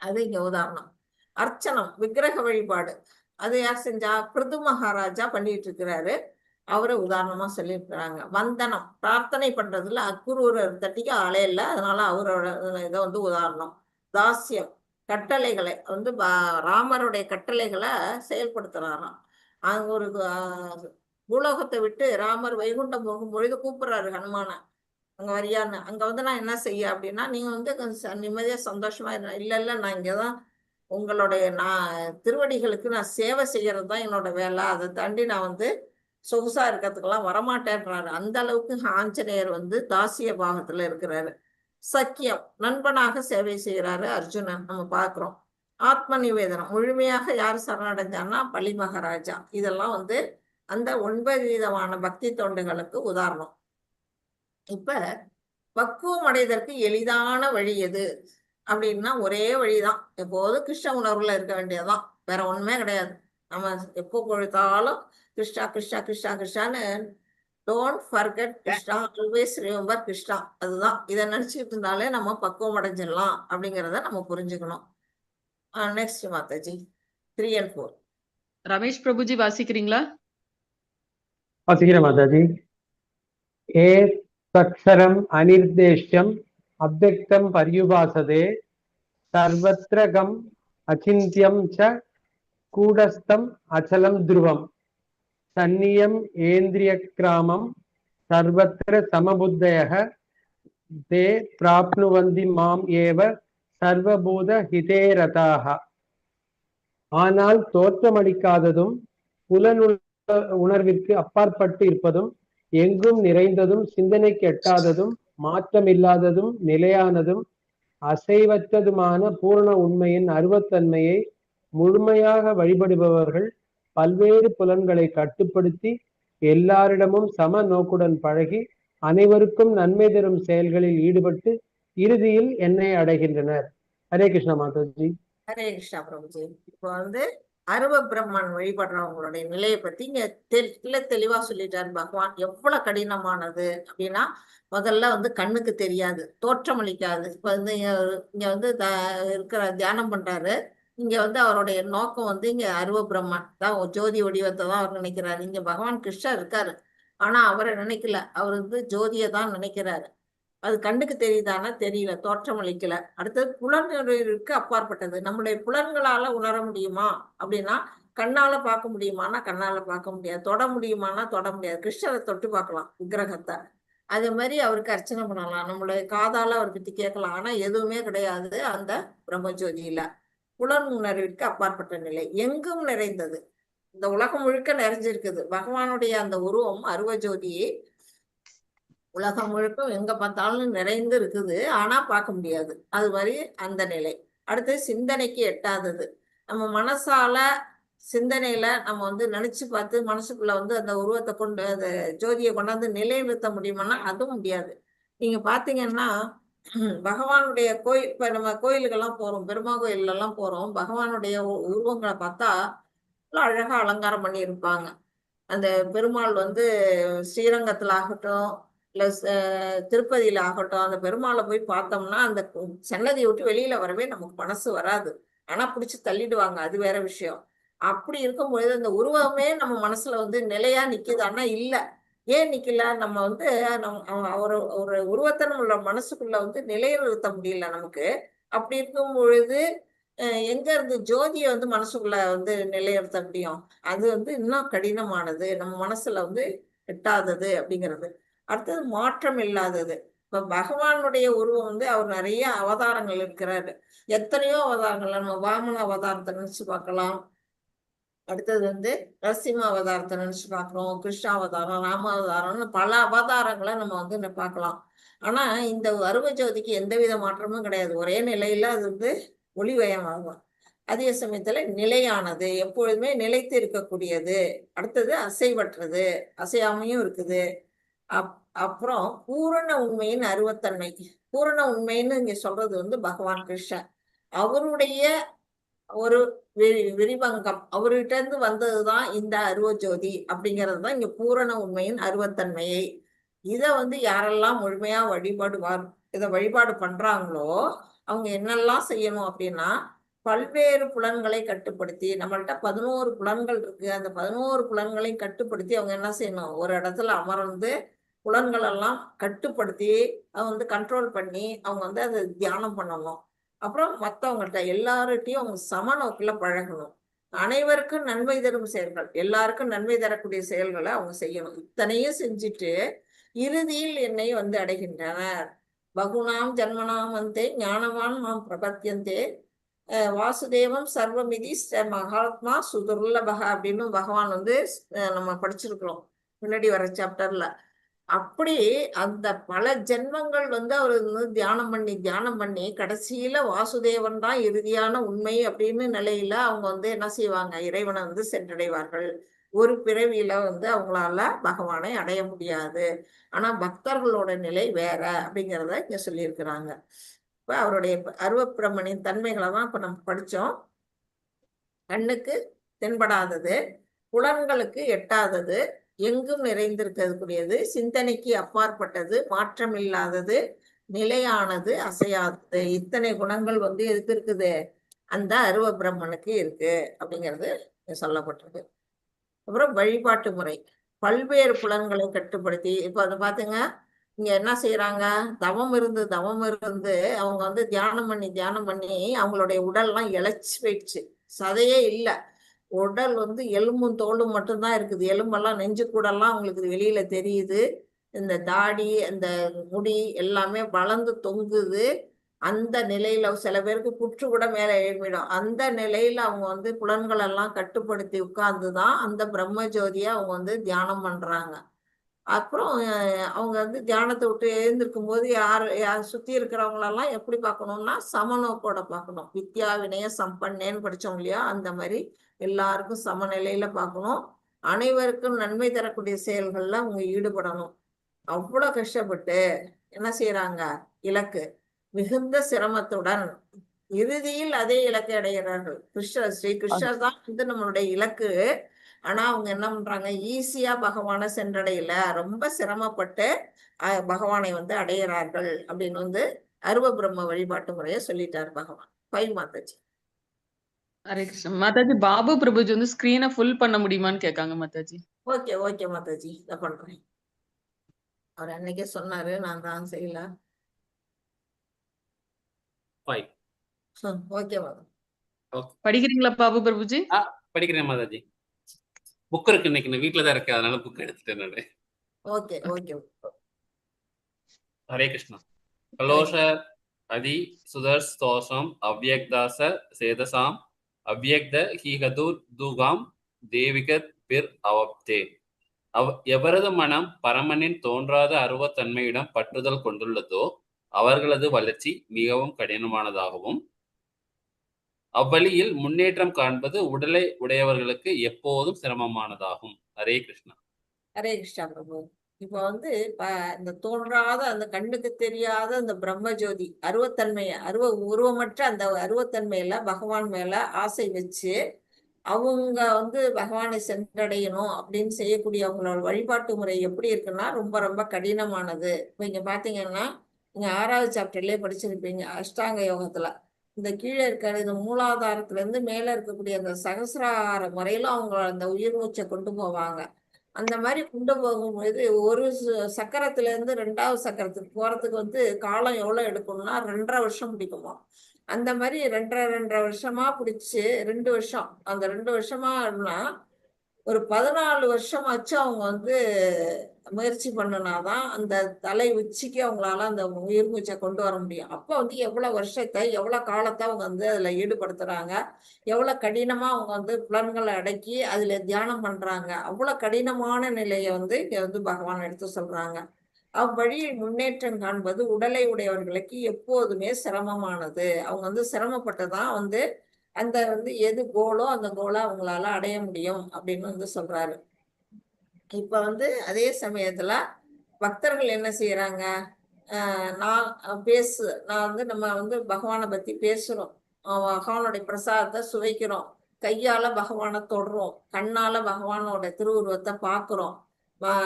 அது இங்க உதாரணம். அர்ச்சனம், விக்கிரக வழிபாடு, அது யார் செஞ்சா? பிருது மகாராஜா பண்ணிட்டு இருக்கிறாரு. அவரை உதாரணமா சொல்லியிருக்கிறாங்க. வந்தனம், பிரார்த்தனை பண்றதுல அக்ரூரர் தட்டிக்கு ஆளே இல்லை, அதனால அவரோட இதை வந்து உதாரணம். தாசியம், கட்டளைகளை வந்து ராமருடைய கட்டளைகளை செயல்படுத்துறாராம். அங்க ஒரு பூலோகத்தை விட்டு ராமர் வைகுண்டம் போகும் பொழுது கூப்பிடுறாரு ஹனுமான, அங்க வரியான்னு. அங்க வந்து நான் என்ன செய்ய அப்படின்னா, நீங்க வந்து நிம்மதியா சந்தோஷமா இல்ல, நான் இங்கதான் உங்களுடைய திருவடிகளுக்கு நான் சேவை செய்யறது தான் என்னோட வேலை, அதை தாண்டி நான் வந்து சொகுசா இருக்கிறதுக்கெல்லாம் வரமாட்டேன்றாரு. அந்த அளவுக்கு ஆஞ்சநேயர் வந்து தாசிய பாகத்துல இருக்கிறாரு. சக்கியம், நண்பனாக சேவை செய்யறாரு அர்ஜுனன், நம்ம பார்க்கிறோம். ஆத்ம நிவேதனம், முழுமையாக யார் சரணடைஞ்சான்னா பலி மகாராஜா. இதெல்லாம் வந்து அந்த 9 விதமான பக்தி தொண்டுகளுக்கு உதாரணம். இப்ப பக்குவம் அடைவதற்கு எளிதான வழி எது அப்படின்னா, ஒரே வழிதான். எப்போதும் கிருஷ்ண உணர்வுல இருக்க வேண்டியதுதான், வேற ஒண்ணுமே கிடையாது. நம்ம எப்போ பொழுதாலும் கிருஷ்ணா கிருஷ்ணா கிருஷ்ணா கிருஷ்ணான்னு, don't forget Krishna, always remember Krishna. அதுதான். இதை நினைச்சிட்டு இருந்தாலே நம்ம பக்குவம் அடைஞ்சிடலாம் அப்படிங்கிறத நம்ம புரிஞ்சுக்கணும். Next Mataji 3 and 4. ரமேஷ் பிரபுஜி வாசிக்கிறீங்களா? வாசிக்கிறேன் மாதாஜி. தக்ஷரம் அனிர்தேஷ்யம் அவ்யக்தம் பர்யுபாசதே சர்வத்ர கம் அசிந்தியம் ச கூடஸ்தம் அச்சலம் துருவம் சன்னியம் ஏந்திரிய கிராமம் சர்வத்ர சமபுத்தயः தே பிராப்னுவந்தி மாம் ஏவ சர்வபூத ஹிதே ரதாः. ஆனால் தோற்றமளிக்காததும் உணர்விற்கு அப்பாற்பட்டு இருப்பதும் எங்கும் நிறைந்ததும் சிந்தனைக்கு எட்டாததும் மாற்றமில்லாததும் நிலையானதும் அசைவற்றதுமான பூரண உண்மையின் அருவத்தன்மையை முழுமையாக வழிபடுபவர்கள் பல்வேறு புலன்களை கட்டுப்படுத்தி எல்லாரிடமும் சம நோக்குடன் பழகி அனைவருக்கும் நன்மை தரும் செயல்களில் ஈடுபட்டு இறுதியில் என்னை அடைகின்றனர். ஹரே கிருஷ்ண மாதாஜி. ஹரே கிருஷ்ணா பிரபுஜி. இப்போ அருவ பிரம்மன் வழிபடுறவங்களுடைய நிலையை பத்தி இங்க தெளிவா சொல்லிட்டாரு பகவான். எவ்வளவு கடினமானது அப்படின்னா, முதல்ல கண்ணுக்கு தெரியாது, தோற்றமளிக்காது. இப்ப இங்க இருக்கிற தியானம் பண்றாரு. இங்க அவருடைய நோக்கம் இங்க அருவ பிரம்மன் தான், ஜோதி வடிவத்தை தான் அவர் நினைக்கிறாரு. இங்க பகவான் கிருஷ்ணர் இருக்காரு, ஆனா அவரை நினைக்கல. அவர் ஜோதியை தான் நினைக்கிறாரு. அது கண்ணுக்கு தெரியுதானா? தெரியல, தோற்றம் அளிக்கல. அடுத்தது புலனுணர்வுக்கு அப்பாற்பட்டது. நம்முடைய புலன்களால உணர முடியுமா அப்படின்னா, கண்ணால பார்க்க முடியுமானா கண்ணால பார்க்க முடியாது, தொட முடியுமானா தொட முடியாது. கிருஷ்ணரை தொட்டு பார்க்கலாம் விக்கிரகத்தை, அதே மாதிரி அவருக்கு அர்ச்சனை பண்ணலாம், நம்மளுடைய காதால அவர்கிட்ட கேட்கலாம். ஆனா எதுவுமே கிடையாது அந்த பிரம்மஜோதியில. புலன் உணர்விற்கு அப்பாற்பட்ட நிலை, எங்கும் நிறைந்தது. இந்த உலகம் முழுக்க நிறைஞ்சிருக்குது பகவானுடைய அந்த உருவம் அருவஜோதி. உலகம் முழுக்கும் எங்க பார்த்தாலும் நிறைந்து இருக்குது, ஆனா பார்க்க முடியாது. அது மாதிரி அந்த நிலை. அடுத்து சிந்தனைக்கு எட்டாதது. நம்ம மனசால சிந்தனையில நம்ம நினைச்சு பார்த்து மனசுக்குள்ள அந்த உருவத்தை கொண்டு அந்த ஜோதியை கொண்டாந்து நிலைநிறுத்த முடியுமானா அதுவும் முடியாது. நீங்க பாத்தீங்கன்னா பகவானுடைய கோயில், இப்ப நம்ம கோயிலுக்கெல்லாம் போறோம், பெருமா கோயில்ல எல்லாம் போறோம், பகவானுடைய உருவங்களை பார்த்தா அழகா அலங்காரம் பண்ணி இருப்பாங்க. அந்த பெருமாள் ஸ்ரீரங்கத்துல ஆகட்டும், இல்ல திருப்பதியில ஆகட்டும், அந்த பெருமாளை போய் பார்த்தோம்னா அந்த சன்னதியை விட்டு வெளியில வரவே நமக்கு மனசு வராது. ஆனா பிடிச்சு தள்ளிடுவாங்க, அது வேற விஷயம். அப்படி இருக்கும் பொழுது அந்த உருவமே நம்ம மனசுல நிலையா நிக்குது. ஆனா இல்ல, ஏன் நிக்கல? நம்ம ஒரு உருவத்தை நம்மளோட மனசுக்குள்ள நிலைநிறுத்த முடியல நமக்கு. அப்படி இருக்கும் பொழுது எங்க இருந்து ஜோதியை மனசுக்குள்ள நிலைநிறுத்த முடியும்? அது இன்னும் கடினமானது, நம்ம மனசுல எட்டாதது அப்படிங்கிறது. அடுத்தது மாற்றம் இல்லாதது. இப்ப பகவானுடைய உருவம் அவர் நிறைய அவதாரங்கள் இருக்கிறாரு, எத்தனையோ அவதாரங்கள். நம்ம வாமன அவதாரத்தை நினைச்சு பார்க்கலாம், அடுத்தது நரசிம்ம அவதாரத்தை நினைச்சு பார்க்கிறோம், கிருஷ்ண அவதாரம், ராம அவதாரம்னு பல அவதாரங்களை நம்ம பார்க்கலாம். ஆனா இந்த அருவஜோதிக்கு எந்தவித மாற்றமும் கிடையாது, ஒரே நிலையில அது ஒளிவயமாகும். அதே சமயத்துல நிலையானது, எப்பொழுதுமே நிலைத்து இருக்கக்கூடியது. அடுத்தது அசைவற்றது, அசையாமையும் இருக்குது. அப்புறம் பூரண உண்மையின் அருவத்தன்மை. பூரண உண்மைன்னு இங்க சொல்றது பகவான் கிருஷ்ணன். அவருடைய ஒரு விரிவங்கம், அவர்கிட்ட இருந்து வந்ததுதான் இந்த அருவஜோதி அப்படிங்கிறது தான் இங்க பூரண உண்மையின் அருவத்தன்மையை. இத யாரெல்லாம் முழுமையா வழிபாடு பண்றாங்களோ அவங்க என்னெல்லாம் செய்யணும் அப்படின்னா, பல்வேறு புலன்களை கட்டுப்படுத்தி, நம்மள்ட்ட 11 புலன்கள் இருக்கு, அந்த 11 புலன்களையும் கட்டுப்படுத்தி அவங்க என்ன செய்யணும்? ஒரு இடத்துல அமர்ந்து புலன்கள் எல்லாம் கட்டுப்படுத்தி கண்ட்ரோல் பண்ணி அவங்க அதை தியானம் பண்ணணும். அப்புறம் மற்றவங்கள்ட்ட எல்லார்கிட்டையும் அவங்க சமநோக்கில பழகணும். அனைவருக்கும் நன்மை தரும் செயல்கள், எல்லாருக்கும் நன்மை தரக்கூடிய செயல்களை அவங்க செய்யணும். இத்தனையும் செஞ்சுட்டு இறுதியில் என்னை அடைகின்றனர். பகுனாம் ஜன்மனாம் ஞானவான் மாம் பிரபத்தியந்தே வாசுதேவம் சர்வமிதி மகாத்மா சுதுர்லபக அப்படின்னு பகவான் நம்ம படிச்சிருக்கிறோம் முன்னாடி வர சாப்டர்ல. அப்படி அந்த பல ஜென்மங்கள் அவர் தியானம் பண்ணி கடைசியில வாசுதேவன் தான் இறுதியான உண்மை அப்படின்னு நிலையில அவங்க என்ன செய்வாங்க? இறைவனை சென்றடைவார்கள். ஒரு பிறவியில அவங்களால பகவானை அடைய முடியாது. ஆனா பக்தர்களோட நிலை வேற அப்படிங்கிறத இங்க சொல்லியிருக்கிறாங்க. இப்ப அவருடைய அருவப்பிரமனின் தன்மைகளை தான் இப்ப நம்ம படிச்சோம். கண்ணுக்கு தென்படாதது, புலன்களுக்கு எட்டாதது, எங்கும் நிறைந்திருக்கக்கூடியது, சிந்தனைக்கு அப்பாற்பட்டது, மாற்றம் இல்லாதது, நிலையானது, அசையாதது. இத்தனை குணங்கள் எதுக்கு இருக்குது? அந்த அருவ பிரம்மனுக்கு இருக்கு அப்படிங்கிறது சொல்லப்பட்டிருக்கு. அப்புறம் வழிபாட்டு முறை, பல்வேறு புலன்களை கட்டுப்படுத்தி. இப்ப அதை பாத்துங்க, இங்க என்ன செய்யறாங்க? தவம் இருந்து அவங்க தியானம் பண்ணி அவங்களுடைய உடல்லாம் இழைச்சு போயிடுச்சு, சதையே இல்லை. உடல் எலும்பும் தோலும் மட்டும்தான் இருக்குது. எலும்பெல்லாம் நெஞ்சு கூடெல்லாம் அவங்களுக்கு வெளியில தெரியுது. இந்த தாடி, அந்த முடி எல்லாமே வளர்ந்து தொங்குது. அந்த நிலையில சில பேருக்கு புற்று கூட மேல எழுப்பிடும். அந்த நிலையில அவங்க புலன்கள் எல்லாம் கட்டுப்படுத்தி உட்கார்ந்துதான் அந்த பிரம்ம ஜோதியை அவங்க தியானம் பண்றாங்க. அப்புறம் அவங்க தியானத்தை விட்டு எழுந்திருக்கும் போது யார் சுத்தி இருக்கிறவங்களெல்லாம் எப்படி பார்க்கணும்னா சமநோக்கோட பார்க்கணும். வித்யா வினய சம்பன்னேன்னு படிச்சோம் இல்லையா, அந்த மாதிரி எல்லாருக்கும் சமநிலையில பார்க்கணும். அனைவருக்கும் நன்மை தரக்கூடிய செயல்கள்ல அவங்க ஈடுபடணும். அவ்வளவு கஷ்டப்பட்டு என்ன செய்யறாங்க? இலக்கு மிகுந்த சிரமத்துடன் இறுதியில் அதே இலக்கை அடைகிறார்கள். ஸ்ரீ கிருஷ்ணர் தான் வந்து நம்மளுடைய இலக்கு. ஆனா அவங்க என்ன பண்றாங்க, ஈஸியா பகவானை சென்றடையல, ரொம்ப சிரமப்பட்டு பகவானை வந்து அடைகிறார்கள் அப்படின்னு வந்து அருவ பிரம்ம வழிபாட்டு முறையை சொல்லிட்டார் பகவான். பை மாதாஜி. ஹரே கிருஷ்ணா மாதாஜி. பாபு பிரபுஜி வந்து ஸ்கிரீனை ஃபுல் பண்ண முடியுமான்னு கேட்காங்க மாதாஜி. ஓகே ஓகே மாதாஜி, இதை பண்றேன். அவர் அன்னைக்கே சொன்னாரு, நான் தான் செய்யல. ஃபைன். ஓகே மாதா. படிக்கிறீங்களா பாபு பிரபுஜி? படிக்கிறேன் மாதாஜி. புக் இருக்கு, இன்னைக்கு நான் வீட்டில் தான் இருக்கேன், அதனால புக் எடுத்துட்டேன் நான். Okay okay. ஹரே கிருஷ்ணா. கலோஷ அதி சுதர்ஸ்தோஷம் அவ்யக்தாச சேதசாம் அவ்யக்த ஹீகதூர் தூகாம் தேவிகத் பிர் அவப்தே. எவரது மனம் பரமனின் தோன்றாத அருவத்தன்மையிடம் பற்றுதல் கொண்டுள்ளதோ அவர்களது வளர்ச்சி மிகவும் கடினமானதாகவும் அவ்வழியில் முன்னேற்றம் காண்பது உடலை உடையவர்களுக்கு எப்போதும் சிரமமானதாகும். ஹரே கிருஷ்ணா. ஹரே கிருஷ்ணா பிரபு. இப்ப வந்து இந்த தோன்றாத அந்த கண்ணுக்கு தெரியாத அந்த பிரம்மஜோதி அருவத்தன்மைய உருவமற்ற அந்த அருவத்தன்மையில பகவான் மேல ஆசை வச்சு அவங்க வந்து பகவானை சென்றடையணும் அப்படின்னு செய்யக்கூடிய அவங்களோட வழிபாட்டு முறை எப்படி இருக்குன்னா ரொம்ப ரொம்ப கடினமானது. இப்ப இங்க பாத்தீங்கன்னா நீங்க 6வது சாப்டர்லயே படிச்சிருப்பீங்க, அஷ்டாங்க யோகத்துல இந்த கீழே இருக்கிற இந்த மூலாதாரத்துல இருந்து மேல இருக்கக்கூடிய அந்த சகசிரார முறையில அவங்க அந்த உயிர் மூச்சை கொண்டு போவாங்க. அந்த மாதிரி கொண்டு போகும்போது ஒரு சக்கரத்துல இருந்து 2வது சக்கரத்துக்கு போறதுக்கு வந்து காலம் எவ்வளவு எடுக்கணும்னா 2.5 வருஷம் பிடிக்குமா. அந்த மாதிரி 2.5 வருஷமா பிடிச்சு 2 வருஷம், அந்த 2 வருஷமா ஒரு 14 வருஷமாச்சு அவங்க வந்து முயற்சி பண்ணுனாதான் அந்த தலை உச்சிக்கு அவங்களால அந்த உயிர் மூச்சை கொண்டு வர முடியும். அப்ப வந்து எவ்வளவு வருஷத்தை எவ்வளவு காலத்தை அவங்க வந்து அதுல ஈடுபடுத்துறாங்க, எவ்வளவு கடினமா அவங்க வந்து புலன்களை அடக்கி அதுல தியானம் பண்றாங்க. அவ்வளவு கடினமான நிலையை வந்து இங்க வந்து பகவான் எடுத்து சொல்றாங்க. அவ்வழியில் முன்னேற்றம் காண்பது உடலை உடையவர்களுக்கு எப்போதுமே சிரமமானது. அவங்க வந்து சிரமப்பட்டுதான் வந்து அந்த வந்து எது கோலோ அந்த கோலை அவங்களால அடைய முடியும் அப்படின்னு வந்து சொல்றாரு. இப்ப வந்து அதே சமயத்துல பக்தர்கள் என்ன செய்யறாங்க, நான் வந்து நம்ம வந்து பகவானை பத்தி பேசுறோம், பகவானுடைய பிரசாதத்தை சுவைக்கிறோம், கையால பகவானை தொடுறோம், கண்ணால பகவானோட திருவுருவத்தை பார்க்கிறோம்,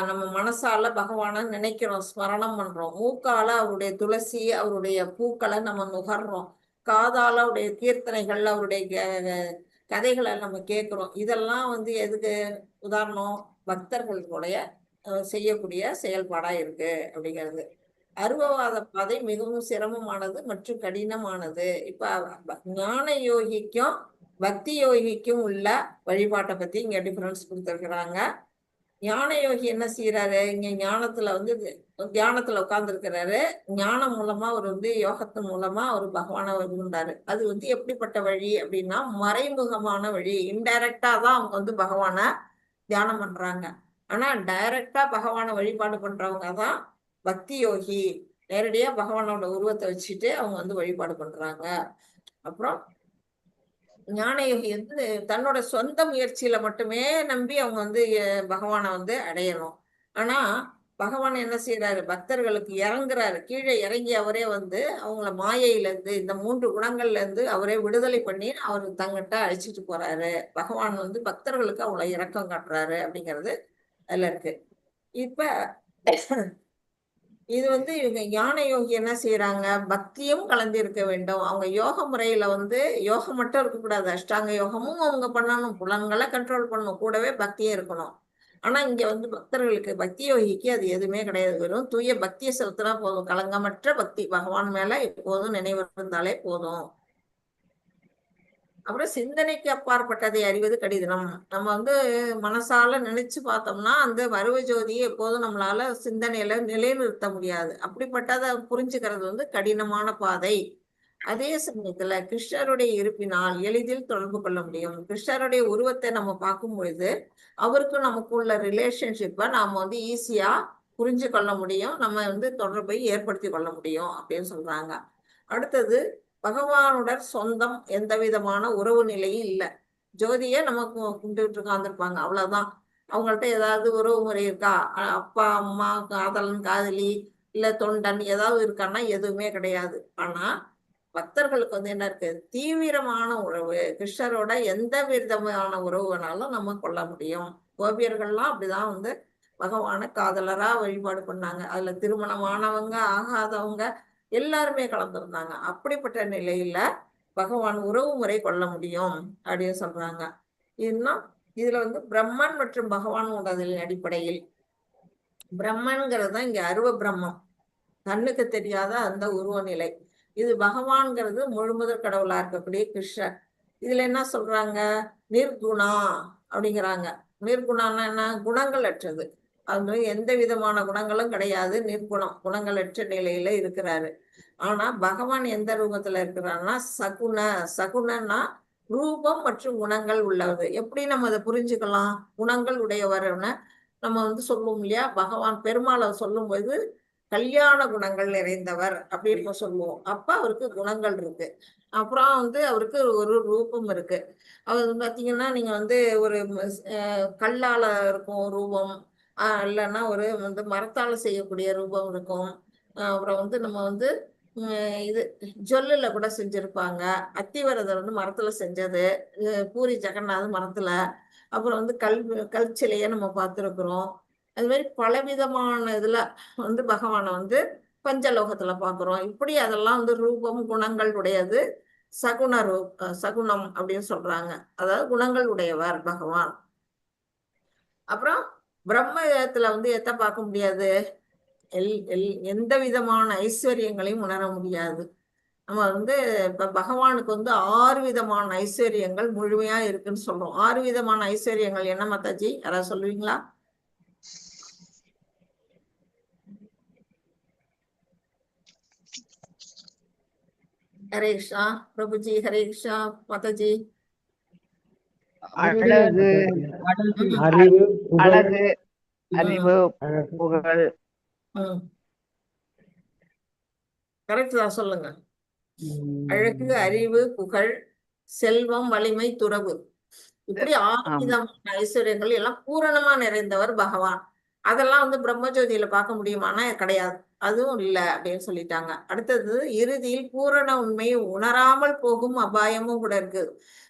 நம்ம மனசால பகவானை நினைக்கிறோம், ஸ்மரணம் பண்றோம், மூக்கால அவருடைய துளசி அவருடைய பூக்களை நம்ம நுகர்றோம், காதால அவருடைய கீர்த்தனைகள் அவருடைய கதைகளை நம்ம கேட்கிறோம். இதெல்லாம் வந்து எதுக்கு உதாரணம், பக்தர்களுடைய செய்யக்கூடிய செயல்பாடா இருக்கு அப்படிங்கிறது. அருவவாத பாதை மிகவும் சிரமமானது மற்றும் கடினமானது. இப்ப ஞான யோகிக்கும் பக்தி யோகிக்கும் உள்ள வழிபாட்டை பத்தி இங்க டிஃபரன்ஸ் கொடுத்திருக்கிறாங்க. ஞான யோகி என்ன செய்யறாரு, இங்க ஞானத்துல வந்து தியானத்துல உட்கார்ந்து இருக்கிறாரு, ஞானம் மூலமா அவர் வந்து யோகத்தின் மூலமா அவர் பகவானை விரும்புறாரு. அது வந்து எப்படிப்பட்ட வழி அப்படின்னா மறைமுகமான வழி, இன்டைரக்டா தான் அவங்க வந்து பகவானை தியானம் பண்றாங்க. ஆனா டைரக்டா பகவானை வழிபாடு பண்றவங்க தான் பக்தி யோகி, நேரடியா பகவானோட உருவத்தை வச்சுட்டு அவங்க வந்து வழிபாடு பண்றாங்க. அப்புறம் ஞான யோகி வந்து தன்னோட சொந்த முயற்சியில மட்டுமே நம்பி அவங்க வந்து பகவானை வந்து அடையணும். ஆனா பகவான் என்ன செய்யறாரு, பக்தர்களுக்கு இறங்குறாரு, கீழே இறங்கி அவரே வந்து அவங்கள மாயையில இருந்து இந்த 3 குணங்கள்ல இருந்து அவரே விடுதலை பண்ணி அவர் தங்கிட்ட அழைச்சிட்டு போறாரு. பகவான் வந்து பக்தர்களுக்கு அவங்கள இரக்கம் காட்டுறாரு அப்படிங்கிறது அதுல இருக்கு. இப்ப இது வந்து இவங்க ஞான யோகி என்ன செய்யறாங்க, பக்தியும் கலந்து இருக்க வேண்டும். அவங்க யோக முறையில வந்து யோகம் மட்டும் இருக்கக்கூடாது, அஷ்டாங்க யோகமும் அவங்க பண்ணணும், புலன்களை கண்ட்ரோல் பண்ணணும், கூடவே பக்தியும் இருக்கணும். ஆனா இங்க வந்து பக்தர்களுக்கு பக்தி யோகிக்கு அது எதுவுமே கிடையாது, வெறும் தூய பக்தியை செலுத்தினா போதும், களங்கமற்ற பக்தி, பகவான் மேல எப்போதும் நினைவு இருந்தாலே போதும். அப்புறம் சிந்தனைக்கு அப்பாற்பட்டதை அறிவது கடினம். நம்ம வந்து மனசால நினைச்சு பார்த்தோம்னா அந்த மருவ ஜோதியை எப்போதும் நம்மளால சிந்தனையில நிலைநிறுத்த முடியாது. அப்படிப்பட்டதை புரிஞ்சுக்கிறது வந்து கடினமான பாதை. அதே சமயத்துல கிருஷ்ணருடைய இருப்பினால் எளிதில் தொடர்பு கொள்ள முடியும். கிருஷ்ணருடைய உருவத்தை நம்ம பார்க்கும் பொழுது அவருக்கும் நமக்குள்ள ரிலேஷன்ஷிப்பை நாம வந்து ஈஸியா புரிஞ்சு கொள்ள முடியும், நம்ம வந்து தொடர்பை ஏற்படுத்தி கொள்ள முடியும் அப்படின்னு சொல்றாங்க. அடுத்தது பகவானுடன் சொந்தம் எந்த விதமான உறவு நிலையும் இல்லை. ஜோதியை நமக்கு கும்பிட்டு உட்கார்ந்துருப்பாங்க, அவ்வளவுதான். அவங்கள்ட்ட ஏதாவது உறவு முறை இருக்கா, அப்பா அம்மா காதலன் காதலி இல்ல தொண்டன் ஏதாவது இருக்கான்னா எதுவுமே கிடையாது. ஆனா பக்தர்களுக்கு வந்து என்ன இருக்கு, தீவிரமான உறவு. கிருஷ்ணரோட எந்த விதமான உறவு வேணாலும் நம்ம கொள்ள முடியும். கோபியர்கள்லாம் அப்படிதான் வந்து பகவான காதலரா வழிபாடு பண்ணாங்க. அதுல திருமணமானவங்க, ஆகாதவங்க எல்லாருமே கலந்துருந்தாங்க. அப்படிப்பட்ட நிலையில பகவான் உறவு முறை கொள்ள முடியும் அப்படின்னு சொல்றாங்க. இன்னும் இதுல வந்து பிரம்மன் மற்றும் பகவான் உணர்தலின் அடிப்படையில், பிரம்மன்கிறது தான் இங்க அருவ பிரம்மம், கண்ணுக்கு தெரியாத அந்த உருவ நிலை. இது பகவான்கிறது முழுமுதற் கடவுளா இருக்கக்கூடிய கிருஷ்ணர். இதுல என்ன சொல்றாங்க, நிர்குணா அப்படிங்கிறாங்க. நிர்குணான்னா என்ன, குணங்கள் அற்றது. அது எந்த விதமான குணங்களும் கிடையாது, நிர்குணம், குணங்களற்ற நிலையில இருக்கிறாரு. ஆனா பகவான் எந்த ரூபத்துல இருக்கிறாருன்னா சகுண. சகுணன்னா ரூபம் மற்றும் குணங்கள் உள்ளது. எப்படி நம்ம அதை புரிஞ்சுக்கலாம், குணங்கள் உடையவர்னு நம்ம வந்து சொல்லுவோம் இல்லையா, பகவான் பெருமாளை சொல்லும்போது கல்யாண குணங்கள் நிறைந்தவர் அப்படின்னு சொல்லுவோம். அப்ப அவருக்கு குணங்கள் இருக்கு. அப்புறம் வந்து அவருக்கு ஒரு ரூபம் இருக்கு. அவர் பாத்தீங்கன்னா நீங்க வந்து ஒரு கல்லால இருக்கும் ரூபம், இல்லைன்னா ஒரு வந்து மரத்தால செய்யக்கூடிய ரூபம் இருக்கும். அப்புறம் வந்து நம்ம வந்து இது ஜொல்லுல கூட செஞ்சிருப்பாங்க. அத்திவரதர் வந்து மரத்துல செஞ்சது, பூரி ஜெகநாத் மரத்துல, அப்புறம் வந்து கல் சிலையை நம்ம பார்த்துருக்குறோம். அது மாதிரி பலவிதமான இதுல வந்து பகவானை வந்து பஞ்சலோகத்துல பார்க்குறோம். இப்படி அதெல்லாம் வந்து ரூபம் குணங்கள் உடையது. சகுண சகுனம் அப்படின்னு சொல்றாங்க. அதாவது குணங்கள் உடையவர் பகவான். அப்புறம் பிரம்மத்துல வந்து எதை பார்க்க முடியாது, எந்த விதமான ஐஸ்வர்யங்களையும் உணர முடியாது. நம்ம வந்து இப்ப பகவானுக்கு வந்து 6 விதமான ஐஸ்வர்யங்கள் முழுமையா இருக்குன்னு சொல்றோம். 6 விதமான ஐஸ்வர்யங்கள் என்ன மாதாஜி, யாராவது சொல்லுவீங்களா? ஹரே கிருஷ்ணா பிரபுஜி, ஹரே கிருஷ்ணா மாதாஜி. அழகு, அறிவு, புகழ், அழகு, அறிவு, அழகு. புகழ், கரெக்ட் தான், சொல்லுங்க. அழகு, அறிவு, புகழ், செல்வம், வலிமை, துறவு, இப்படி 6 ஆமா. விதமான ஐஸ்வர்யங்கள் எல்லாம் பூரணமா நிறைந்தவர் பகவான். அதெல்லாம் வந்து பிரம்மஜோதியில பார்க்க முடியுமானா கிடையாது, அதுவும் இல்லை அப்படின்னு சொல்லிட்டாங்க. அடுத்தது இறுதியில் பூரண உண்மையை உணராமல் போகும் அபாயமும் கூட இருக்கு.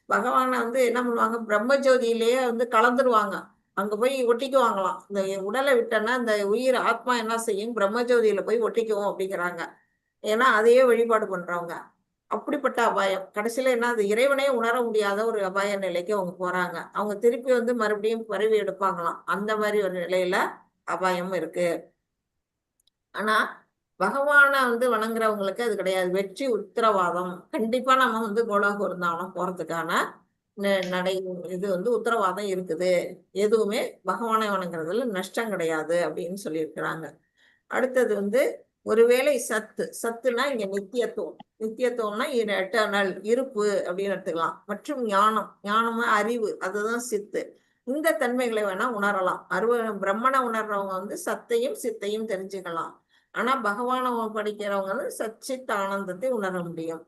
பகவானை வந்து என்ன பண்ணுவாங்க, பிரம்மஜோதியிலேயே வந்து கலந்துருவாங்க, அங்க போய் ஒட்டிக்குவாங்களாம். இந்த உடலை விட்டோன்னா இந்த உயிர் ஆத்மா என்ன செய்யும், பிரம்மஜோதியில போய் ஒட்டிக்குவோம் அப்படிங்கிறாங்க. ஏன்னா அதையே வழிபாடு பண்றவங்க. அப்படிப்பட்ட அபாயம், கடைசியில என்ன, அது இறைவனே உணர முடியாத ஒரு அபாய நிலைக்கு அவங்க போறாங்க. அவங்க திருப்பி வந்து மறுபடியும் பரவி எடுப்பாங்களாம். அந்த மாதிரி ஒரு நிலையில அபாயம் இருக்கு. ஆனா பகவானை வந்து வணங்குறவங்களுக்கு அது கிடையாது, வெற்றி உத்தரவாதம். கண்டிப்பா நம்ம வந்து கோலோகோர்ந்தானம் போறதுக்கான நடை இது வந்து உத்தரவாதம் இருக்குது. எதுவுமே பகவானை வணங்குறதுல நஷ்டம் கிடையாது அப்படின்னு சொல்லியிருக்கிறாங்க. அடுத்தது வந்து ஒருவேளை சத்துனா இங்க நித்தியத்துவம். நித்தியத்துவம்னா எட்டர்னல், இருப்பு அப்படின்னு எடுத்துக்கலாம். மற்றும் ஞானம், ஞானமா அறிவு, அதுதான் சித்து. இந்த தன்மைகளை வேணா உணரலாம். பிரம்மனை உணர்றவங்க வந்து சத்தையும் சித்தையும் தெரிஞ்சுக்கலாம். ஆனா பகவானை படிக்கிறவங்க வந்து சச்சித் ஆனந்தத்தை உணர முடியும்.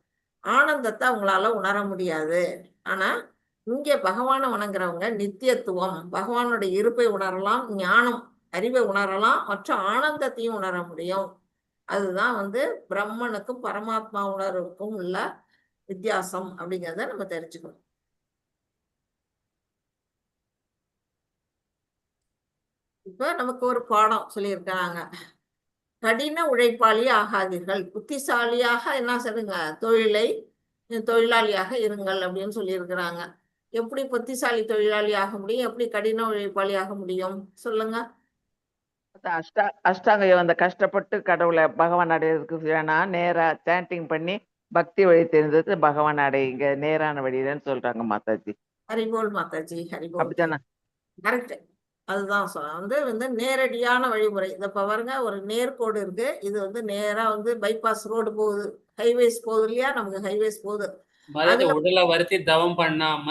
ஆனந்தத்தை அவங்களால உணர முடியாது. ஆனா இங்க பகவானை வணங்குறவங்க நித்தியத்துவம், பகவானுடைய இருப்பை உணரலாம், ஞானம் அறிவை உணரலாம், மற்ற ஆனந்தத்தையும் உணர முடியும். அதுதான் வந்து பிரம்மனுக்கும் பரமாத்மா உணர்வுக்கும் உள்ள வித்தியாசம் அப்படிங்கிறத நம்ம தெரிஞ்சுக்கணும். இப்ப நமக்கு ஒரு பாடம் சொல்லியிருக்கிறாங்க, கடின உழைப்பாளி ஆகாதீர்கள், புத்திசாலியாக என்ன செய்யுங்க, தொழிலாளியாக இருங்கள் அப்படின்னு சொல்லியிருக்கிறாங்க. எப்படி புத்திசாலி தொழிலாளி ஆக முடியும், எப்படி கடின உழைப்பாளி ஆக முடியும் சொல்லுங்க. அஷ்டாங்க யோகம், அந்த கஷ்டப்பட்டு கடவுளை பகவான் அடையிறதுக்கு வேணா நேரா சாண்டிங் பண்ணி பக்தி வழி தெரிஞ்சது பகவான் அடையுங்க, நேரான வழியிலன்னு சொல்றாங்க மாதாஜி. ஹரிபோல் மாதாஜி, ஹரிபோல். அப்படித்தானே? கரெக்ட். அதுதான் வந்து வந்து நேரடியான வழிமுறை. இத பாருங்க, ஒரு நேர்கோடு இருக்கு. இது வந்து நேரா வந்து பைபாஸ் ரோடு போகுது, ஹைவேஸ் போகுது இல்லையா, நமக்கு ஹைவேஸ் போகுது. உடலை வருத்தி தவம் பண்ணாம,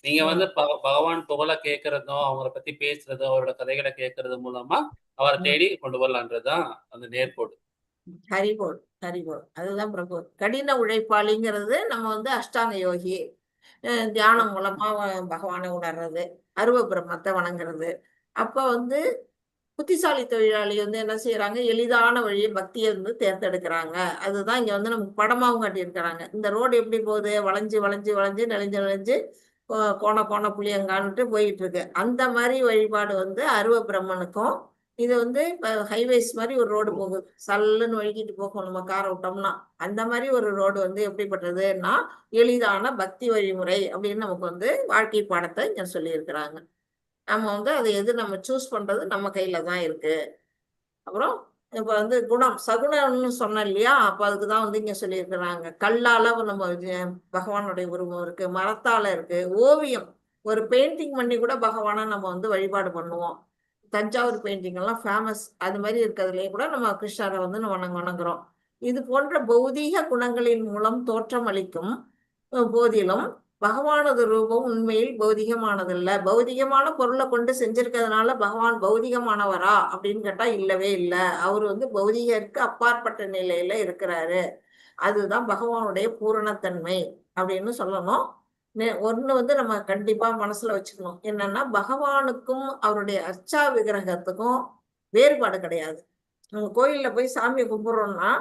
நீங்க வந்து பகவான் புகழை கேட்கறதும், அவங்கள பத்தி பேசுறதும், அவரோட கதைகளை கேட்கறது மூலமா அவரை தேடி கொண்டு வரலான்றதுதான் அந்த நேர்கோடு. ஹரிபோல், ஹரிபோல். அதுதான் பிரபு. கடின உழைப்பாளிங்கிறது நம்ம வந்து அஷ்டாங்க யோகி, தியானம் மூலமா பகவானை உணர்றது, அருவ பிரம்மத்தை வணங்குறது. அப்ப வந்து புத்திசாலி தொழிலாளி வந்து என்ன செய்யறாங்க, எளிதான வழியை பக்தியை வந்து தேர்ந்தெடுக்கிறாங்க. அதுதான் இங்க வந்து நமக்கு படமாவும் காட்டியிருக்கிறாங்க. இந்த ரோடு எப்படி போகுது, வளைஞ்சு வளைஞ்சு வளைஞ்சு நெளிஞ்சு நெளிஞ்சு கோண கோண புளியங்கான்னுட்டு போயிட்டு இருக்கு. அந்த மாதிரி வழிபாடு வந்து அருவ பிரம்மனுக்கும், இது வந்து ஹைவேஸ் மாதிரி ஒரு ரோடு போகுது, சல்லுன்னு வழுக்கிட்டு போகும் நம்ம காரை விட்டோம்னா. அந்த மாதிரி ஒரு ரோடு வந்து எப்படிப்பட்டதுன்னா எளிதான பக்தி வழிமுறை அப்படின்னு நமக்கு வந்து வாழ்க்கை பாடத்தை இங்க சொல்லியிருக்கிறாங்க. நம்ம வந்து அதை எது நம்ம சூஸ் பண்றது நம்ம கையில தான் இருக்கு. அப்புறம் இப்ப வந்து குணம் சகுனம்னு சொன்னேன் இல்லையா, அப்ப அதுக்குதான் வந்து இங்க சொல்லியிருக்கிறாங்க. கல்லால நம்ம பகவானுடைய உருவம் இருக்கு, மரத்தால இருக்கு, ஓவியம் ஒரு பெயிண்டிங் பண்ணி கூட பகவானை நம்ம வந்து வழிபாடு பண்ணுவோம். தஞ்சாவூர் பெயிண்டிங் எல்லாம் ஃபேமஸ். அது மாதிரி இருக்கிறதுலயே கூட நம்ம கிருஷ்ணரை வந்து நம்ம வணங்குறோம். இது போன்ற பௌதீக குணங்களின் மூலம் தோற்றம் அளிக்கும் போதிலும் பகவானது ரூபம் உண்மையில் பௌதிகமானதில்ல. பௌதிகமான பொருளை கொண்டு செஞ்சிருக்கிறதுனால பகவான் பௌதிகமானவரா அப்படின்னு கேட்டா இல்லவே இல்லை. அவர் வந்து பௌதிகருக்கு அப்பாற்பட்ட நிலையில இருக்கிறாரு. அதுதான் பகவானுடைய பூரணத்தன்மை அப்படின்னு சொல்லணும். ஒண்ணு வந்து நம்ம கண்டிப்பா மனசுல வச்சுக்கணும், என்னன்னா பகவானுக்கும் அவருடைய அர்ச்சா விக்கிரகத்துக்கும் வேறுபாடு கிடையாது. நம்ம கோயில்ல போய் சாமி கும்பிடுறோம்னா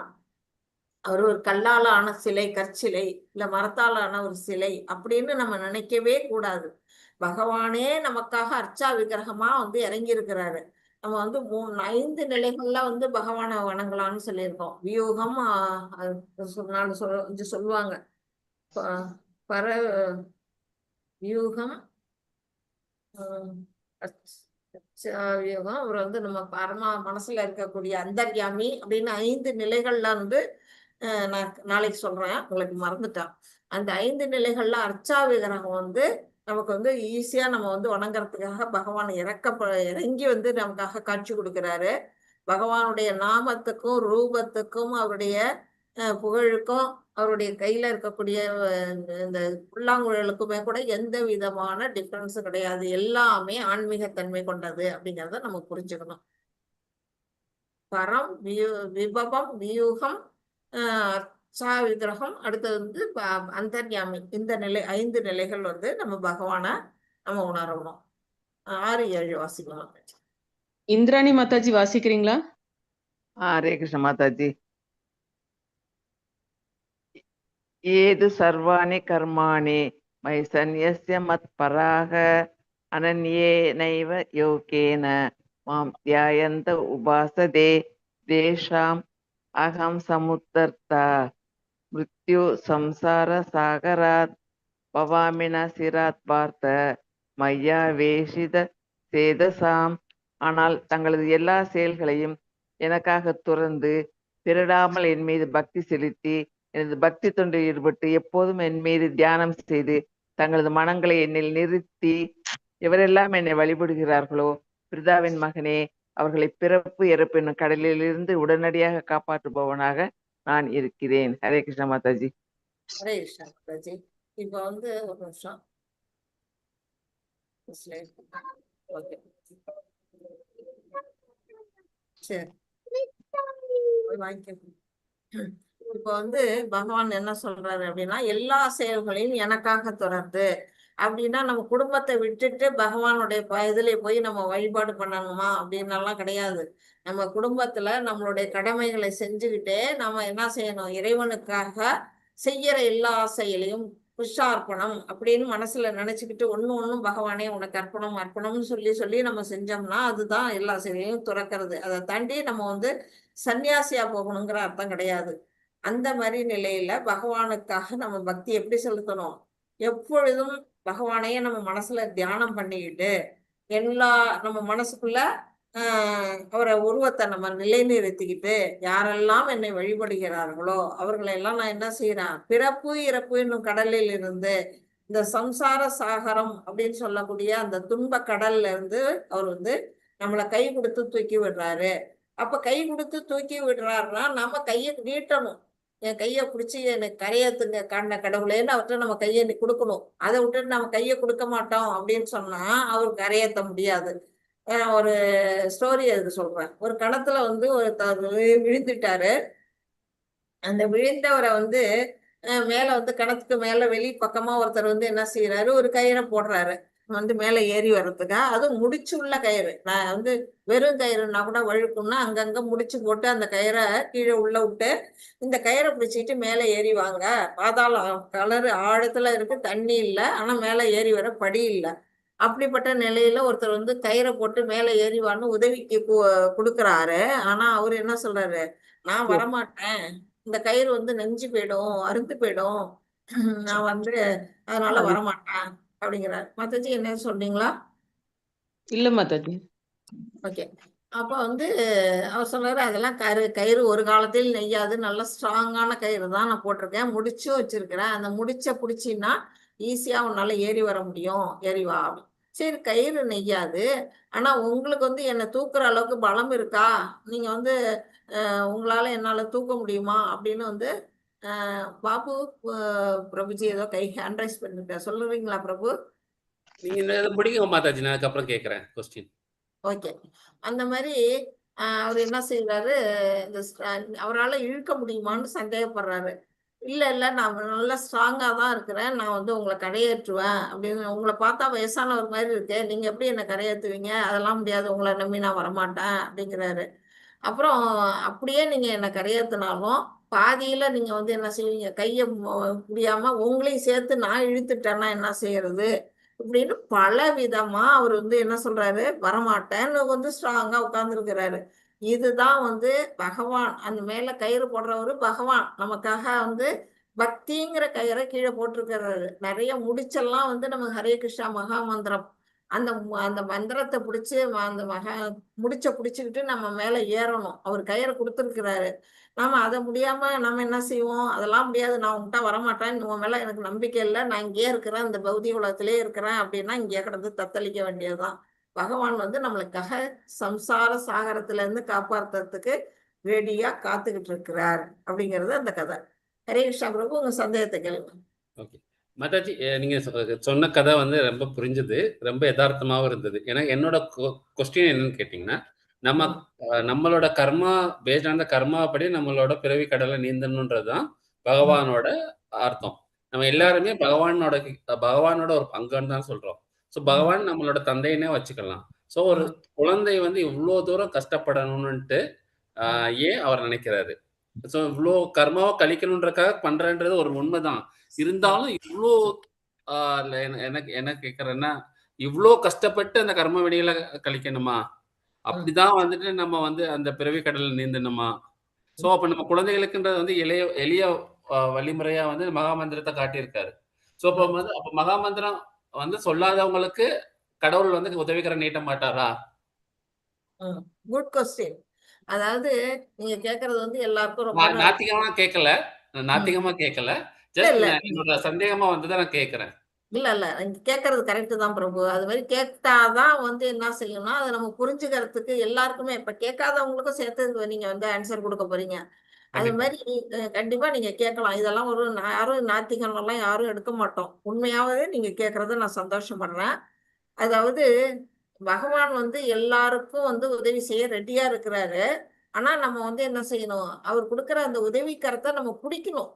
அவர் ஒரு கல்லால ஆன சிலை, கற்சிலை, இல்ல மரத்தால் ஆன ஒரு சிலை அப்படின்னு நம்ம நினைக்கவே கூடாது. பகவானே நமக்காக அர்ச்சா விக்கிரகமா வந்து இறங்கி இருக்கிறாரு. நம்ம வந்து 5 நிலைகள்ல வந்து பகவானை வணங்கலாம்னு சொல்லியிருக்கோம். வியூகம் சொல்லுவாங்க, பர வியூகம், வியூகம், அவர் வந்து நம்ம பரமா மனசுல இருக்கக்கூடிய அந்தர்யாமி அப்படின்னு 5 நிலைகள்ல வந்து நான் நாளைக்கு சொல்றேன், உங்களுக்கு மறந்துட்டேன். அந்த 5 நிலைகள்ல அர்ச்சா விக்கிரகம் வந்து நமக்கு வந்து ஈஸியா நம்ம வந்து வணங்குறதுக்காக பகவான் இறங்கி வந்து நமக்காக காட்சி கொடுக்கிறாரு. பகவானுடைய நாமத்துக்கும் ரூபத்துக்கும் அவருடைய புகழுக்கும் அவருடைய கையில இருக்கக்கூடிய இந்த புல்லாங்குழலுக்குமே கூட எந்த விதமான டிஃபரன்ஸும் கிடையாது. எல்லாமே ஆன்மீகத்தன்மை கொண்டது அப்படிங்கிறத நம்ம புரிஞ்சுக்கணும். பரம், விபவம், வியூகம், அர்ச்சா விக்கிரகம், அடுத்தது வந்து அந்தர்யாமி. இந்த நிலை 5 நிலைகள் வந்து நம்ம பகவானை நம்ம உணரணும். 6, 7 வாசிக்கலாம். இந்திராணி மாதாஜி வாசிக்கிறீங்களா? ஹரே கிருஷ்ண மாதாஜி. ஏது சர்வாணி கர்மாணி மயி சந்நியஸ்ய மத்பராக அனன்யேனைவ யோகேன மாம் தியாயந்த உபாசதே தேஷாம் அகம் சமுத்தர்த்தா மிருத்யு சம்சார சாகராத் பவாமின சிராத் பார்த்த மையா வேஷித சேதசாம். ஆனால் தங்களது எல்லா செயல்களையும் எனக்காக துறந்து திருடாமல் என் மீது பக்தி செலுத்தி எனது பக்தி தொண்டில் ஈடுபட்டு எப்போதும் என் மீது தியானம் செய்து தங்களது மனங்களை என்னில் நிறுத்தி எவரெல்லாம் என்னை வழிபடுகிறார்களோ பிரிதாவின் மகனே, அவர்களை பிறப்பு இறப்பு என்னும் கடலில் இருந்து உடனடியாக காப்பாற்றுபவனாக நான் இருக்கிறேன். ஹரே கிருஷ்ண மாதாஜி. ஹரே கிருஷ்ணா மாதாஜி. இப்ப வந்து ஒரு நிமிஷம். ஓகே, சரி, வாங்கிக்க. இப்ப வந்து பகவான் என்ன சொல்றாரு அப்படின்னா, எல்லா செயல்களையும் எனக்காக தொடர்ந்து அப்படின்னா நம்ம குடும்பத்தை விட்டுட்டு பகவானுடைய இதுல போய் நம்ம வழிபாடு பண்ணணுமா அப்படின்னு எல்லாம் கிடையாது. நம்ம குடும்பத்துல நம்மளுடைய கடமைகளை செஞ்சுக்கிட்டே நம்ம என்ன செய்யணும், இறைவனுக்காக செய்யற எல்லா செயலையும் புருஷார்ப்பணம் அப்படின்னு மனசுல நினைச்சுக்கிட்டு ஒண்ணும் பகவானே உனக்கு அர்ப்பணம் அர்ப்பணம்னு சொல்லி சொல்லி நம்ம செஞ்சோம்னா அதுதான் எல்லா செயலையும் துறக்கிறது. அதை தாண்டி நம்ம வந்து சன்னியாசியா போகணுங்கிற அர்த்தம் கிடையாது. அந்த மாதிரி நிலையில பகவானுக்காக நம்ம பக்தி எப்படி செலுத்தணும், எப்பொழுதும் பகவானையே நம்ம மனசுல தியானம் பண்ணிக்கிட்டு நம்ம மனசுக்குள்ள அவரை உருவத்தை நம்ம நிலைநிறுத்திக்கிட்டு யாரெல்லாம் என்னை வழிபடுகிறார்களோ அவர்களை எல்லாம் நான் என்ன செய்யறேன், பிறப்பு இறப்பு என்னும் கடலில் இருந்து இந்த சம்சார சாகரம் அப்படின்னு சொல்லக்கூடிய அந்த துன்ப கடல்ல இருந்து அவர் வந்து நம்மளை கை கொடுத்து தூக்கி விடுறாரு. அப்ப கை கொடுத்து தூக்கி விடுறாருன்னா நம்ம கையை நீட்டணும். என் கையை பிடிச்சி எனக்கு கரையத்துங்க கண்ண கடவுளேன்னு அவர்கிட்ட நம்ம கையை கொடுக்கணும். அதை விட்டுட்டு நம்ம கையை கொடுக்க மாட்டோம் அப்படின்னு சொன்னா அவர் கரையேற்ற முடியாது. ஒரு ஸ்டோரி அதுக்கு சொல்றேன். ஒரு கணத்துல வந்து ஒரு விழுந்துட்டாரு. அந்த விழுந்தவரை வந்து மேல வந்து கணத்துக்கு மேல வெளி பக்கமா ஒருத்தர் வந்து என்ன செய்யறாரு, ஒரு கயிறை போடுறாரு. வந்து மேலே ஏறி வர்றதுக்கா, அதுவும் முடிச்சு உள்ள கயிறு. நான் வந்து வெறும் கயிறுனா கூட வழுக்கும்னா அங்கங்க முடிச்சு போட்டு அந்த கயிறை கீழே உள்ள விட்டு இந்த கயிறை பிடிச்சிட்டு மேலே ஏறி வாங்க. பாதாளம் கலரு ஆழத்துல இருக்கு, தண்ணி இல்லை, ஆனா மேலே ஏறி வர படி இல்லை. அப்படிப்பட்ட நிலையில ஒருத்தர் வந்து கயிறை போட்டு மேலே ஏறி வான்னு உதவிக்கு கொடுக்குறாரு. ஆனா அவரு என்ன சொல்றாரு, நான் வரமாட்டேன், இந்த கயிறு வந்து நெஞ்சு போயிடும், அறுந்து போயிடும், நான் வந்து அதனால அது வரமாட்டேன் அப்படிங்கிறார். மத்தஜி என்ன சொன்னீங்களா? இல்ல மாதாஜி. ஓகே. அப்ப வந்து அவர் சொன்னாரு, அதெல்லாம் கயிறு ஒரு காலத்தில் நெய்யாது, நல்ல ஸ்ட்ராங்கான கயிறு தான் நான் போட்டிருக்கேன், முடிச்சும் வச்சிருக்கிறேன், அந்த முடிச்ச பிடிச்சின்னா ஈஸியா உன்னால ஏறி வர முடியும், ஏறி வா அப்படி. சரி, கயிறு நெய்யாது, ஆனா உங்களுக்கு வந்து என்னை தூக்குற அளவுக்கு பலம் இருக்கா, நீங்க வந்து உங்களால என்னால தூக்க முடியுமா அப்படின்னு வந்து பாபு பிரபுஜி ஏதோ கை ஹேண்ட் ரைஸ் பண்ணிருக்க, சொல்லுவீங்களா பிரபு? நீங்க இதை முடிங்க மாதாஜி, நான் அதுக்கப்புறம் கேட்கிறேன் கொஸ்டின். ஓகே. அந்த மாதிரி அவர் என்ன செய்யறாரு, இந்த அவரால் இழுக்க முடியுமான்னு சந்தேகப்படுறாரு. இல்ல இல்ல, நான் நல்லா ஸ்ட்ராங்கா தான் இருக்கிறேன், நான் வந்து உங்களை கரையேற்றுவேன் அப்படின்னு. உங்களை பார்த்தா வயசானவர் மாதிரி இருக்கு, நீங்க எப்படி என்னை கரையேற்றுவீங்க, அதெல்லாம் முடியாது, உங்களை நம்பி நான் வரமாட்டேன் அப்படிங்கிறாரு. அப்புறம் அப்படியே நீங்க என்னை கரையேற்றினாலும் பாதியில நீங்க வந்து என்ன செய்வீங்க, கையை முடியாம உங்களையும் சேர்த்து நான் இழுத்துட்டேன்னா என்ன செய்யறது இப்படின்னு பல விதமா அவர் வந்து என்ன சொல்றாரு, வரமாட்டேன்னு வந்து ஸ்ட்ராங்கா உட்கார்ந்துருக்கிறாரு. இதுதான் வந்து பகவான், அந்த மேல கயிறு போடுறவரு பகவான் நமக்காக வந்து பக்திங்கிற கயிறை கீழே போட்டிருக்கிறாரு. நிறைய முடிச்செல்லாம் வந்து நம்ம ஹரே கிருஷ்ணா மகா மந்திரம், அந்த மந்திரத்தை பிடிச்சு அந்த முடிச்ச பிடிச்சுக்கிட்டு நம்ம மேல ஏறணும். அவர் கயிறை கொடுத்துருக்கிறாரு. நாம அதை முடியாம நம்ம என்ன செய்வோம், அதெல்லாம் முடியாது, நான் உன்கிட்ட வரமாட்டேன், உன் மேல எனக்கு நம்பிக்கை இல்லை, நான் இங்கேயே இருக்கிறேன், இந்த பௌதிக உலகத்திலே இருக்கிறேன் அப்படின்னா இங்கேயே கிடந்து தத்தளிக்க வேண்டியதுதான். பகவான் வந்து நம்மளுக்காக சம்சார சாகரத்துல இருந்து காப்பாத்துறதுக்கு ரெடியா காத்துக்கிட்டு இருக்கிறார் அப்படிங்கிறது அந்த கதை. ஹரே கிருஷ்ணா பிரபு, உங்க சந்தேகத்தை கேளுங்க. ஓகே மாதாஜி, நீங்க சொன்ன கதை வந்து ரொம்ப புரிஞ்சுது, ரொம்ப யதார்த்தமாகவும் இருந்தது. ஏன்னா என்னோட கொஸ்டின் என்னன்னு கேட்டிங்கன்னா, நம்மளோட கர்மா பேஸ்ட் ஆன் த கர்மாப்படி நம்மளோட பிறவி கடலை நீந்தணுன்றது தான் பகவானோட அர்த்தம். நம்ம எல்லாருமே பகவானோட ஒரு பங்குன்னு தான் சொல்றோம். ஸோ பகவான் நம்மளோட தந்தைன்னே வச்சுக்கலாம். ஸோ ஒரு குழந்தை வந்து இவ்வளோ தூரம் கஷ்டப்படணும்னுட்டு ஏன் அவர் நினைக்கிறாரு? ஸோ இவ்வளோ கர்மாவை கழிக்கணுன்றக்காக பண்றன்றது ஒரு உண்மைதான். இருந்தாலும் இவ்வளோ எனக்கு என்ன கேட்கறேன்னா, இவ்வளோ கஷ்டப்பட்டு அந்த கர்ம வினைகளை கழிக்கணுமா? அப்படிதான் வந்துட்டு நம்ம வந்து அந்த பிறவி கடல்ல நீந்தணுமா? ஸோ அப்ப நம்ம குழந்தைகளுக்குன்றது வந்து எளிய வழிமுறையா வந்து மகாமந்திரத்தை காட்டியிருக்காரு. ஸோ அப்ப மகாமந்திரம் வந்து சொல்லாதவங்களுக்கு கடவுள் வந்து உதவிகரம் நீட்ட மாட்டாரா? Good question. அதாவது நீங்க கேக்குறது வந்து எல்லாருக்கும் ரொம்ப நாத்திகமா கேட்கல. ஜஸ்ட் என்னோட சந்தேகமா வந்து நான் கேட்கிறேன். இல்ல இல்ல, நீங்க கேட்கறது கரெக்ட் தான் பிரபு. அது மாதிரி கேட்டாதான் வந்து என்ன செய்யணும்னா அதை நம்ம புரிஞ்சுக்கிறதுக்கு எல்லாருக்குமே, இப்ப கேட்காதவங்களுக்கும் சேர்த்து நீங்க வந்து ஆன்சர் கொடுக்க போறீங்க. அது மாதிரி கண்டிப்பா நீங்க கேட்கலாம். இதெல்லாம் ஒரு யாரும் நாத்திகம் எல்லாம் யாரும் எடுக்க மாட்டோம். உண்மையாவே நீங்க கேட்கறத நான் சந்தோஷப்படுறேன். அதாவது பகவான் வந்து எல்லாருக்கும் வந்து உதவி செய்ய ரெடியா இருக்கிறாரு. ஆனா நம்ம வந்து என்ன செய்யணும், அவர் கொடுக்குற அந்த உதவிக்கரத்தை நம்ம பிடிக்கணும்.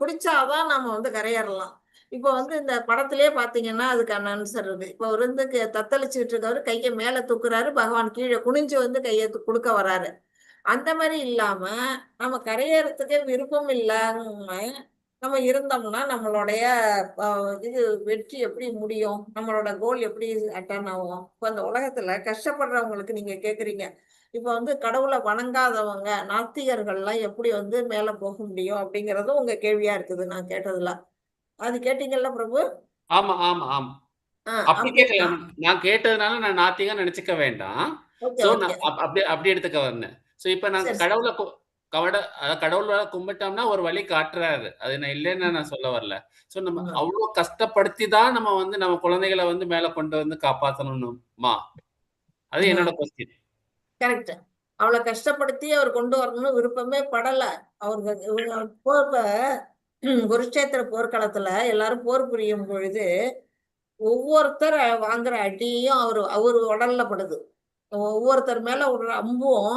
பிடிச்சாதான் நம்ம வந்து கரையேறலாம். இப்போ வந்து இந்த படத்திலே பாத்தீங்கன்னா அதுக்கான ஆன்சர் இருக்கு. இப்போ அவர் வந்து தத்தளிச்சுட்டு இருக்கவர் கையை மேல தூக்குறாரு, பகவான் கீழே குனிஞ்சு வந்து கையை கொடுக்க வராரு. அந்த மாதிரி இல்லாம நம்ம கரையேறதுக்கே விருப்பம் இல்லாம நம்ம இருந்தோம்னா நம்மளுடைய இது வெற்றி எப்படி முடியும், நம்மளோட கோல் எப்படி அட்டன் ஆகும்? இப்போ அந்த உலகத்துல கஷ்டப்படுறவங்களுக்கு நீங்க கேக்குறீங்க, இப்ப வந்து கடவுளை வணங்காதவங்க நாத்திகர்கள்லாம் எப்படி வந்து மேல போக முடியும் அப்படிங்கறதும் உங்க கேள்வியா இருக்குது நான் கேட்டதுல. அது கேட்டீங்கல்ல பிரபு? ஆமா ஆமா ஆமா, அப்படி கேட்கலாம். நான் கேட்டதுனால நான் நாத்திகம் நினைச்சுக்க வேண்டாம். சோ அப்படி எடுத்துக்க வந்தேன். சோ இப்ப நான் கடவுளை கும்பிட்டோம்னா ஒரு வழி காட்டுறாரு, அது நான் இல்லைன்னு நான் சொல்ல வரல. சோ நம்ம அவ்வளவு கஷ்டப்படுத்தி தான் நம்ம வந்து நம்ம குழந்தைகளை வந்து மேல கொண்டு வந்து காப்பாத்தணுமா? அது என்னோட கொஸ்டின். கரெக்ட். அவளை கஷ்டப்படுத்தி அவர் கொண்டு வரணும்னு விருப்பமே படல. அவருக்கு குருட்சேத்திர போர்க்களத்துல எல்லாரும் போர் புரியும் பொழுது ஒவ்வொருத்தர் வாங்குற அடியும் அவரு உடல்ல படுது. ஒவ்வொருத்தர் மேல ஒரு அம்பும்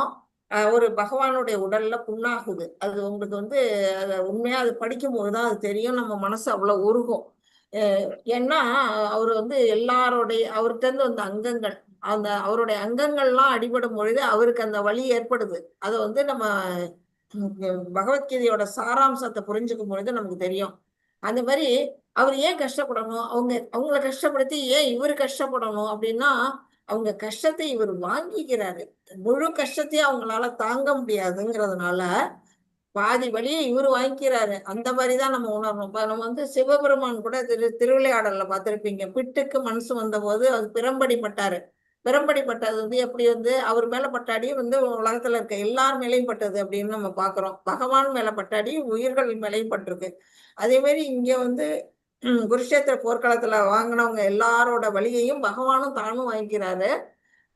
ஒரு பகவானுடைய உடல்ல புண்ணாகுது. அது உங்களுக்கு வந்து உண்மையா அது படிக்கும் போதுதான் அது தெரியும். நம்ம மனசு அவ்வளவு உருகும். ஏன்னா அவர் வந்து எல்லாருடைய அவர்கிட்ட இருந்து வந்த அங்கங்கள் அந்த அவருடைய அங்கங்கள்லாம் அடிபடும் பொழுது அவருக்கு அந்த வலி ஏற்படுது. அதை வந்து நம்ம பகவத்கீதையோட சாராம்சத்தை புரிஞ்சுக்கும் பொழுது நமக்கு தெரியும். அந்த மாதிரி அவர் ஏன் கஷ்டப்படணும், அவங்கள கஷ்டப்படுத்தி ஏன் இவர் கஷ்டப்படணும் அப்படின்னா, அவங்க கஷ்டத்தை இவர் வாங்கிக்கிறாரு. முழு கஷ்டத்தையும் அவங்களால தாங்க முடியாதுங்கிறதுனால பாதி வழியை இவர் வாங்கிக்கிறாரு. அந்த மாதிரிதான் நம்ம உணரணும். இப்ப நம்ம வந்து சிவபெருமான் கூட திருவிளையாடல்ல பார்த்திருப்பீங்க. பிட்டுக்கு மனசு வந்த போது அது பிரம்படி பட்டாரு. பிரம்படி பட்டது வந்து எப்படி வந்து அவர் மேல பட்டாடி வந்து உலகத்துல இருக்க எல்லார் மேலையும் பட்டது அப்படின்னு நம்ம பாக்குறோம். பகவான் மேல பட்டாடி உயிர்கள் மேலையும் பட்டிருக்கு. அதே மாதிரி இங்க வந்து குருஷேத்திர போர்க்களத்துல வாங்கினவங்க எல்லாரோட வழியையும் பகவானும் தானும் வாங்கிக்கிறாரு.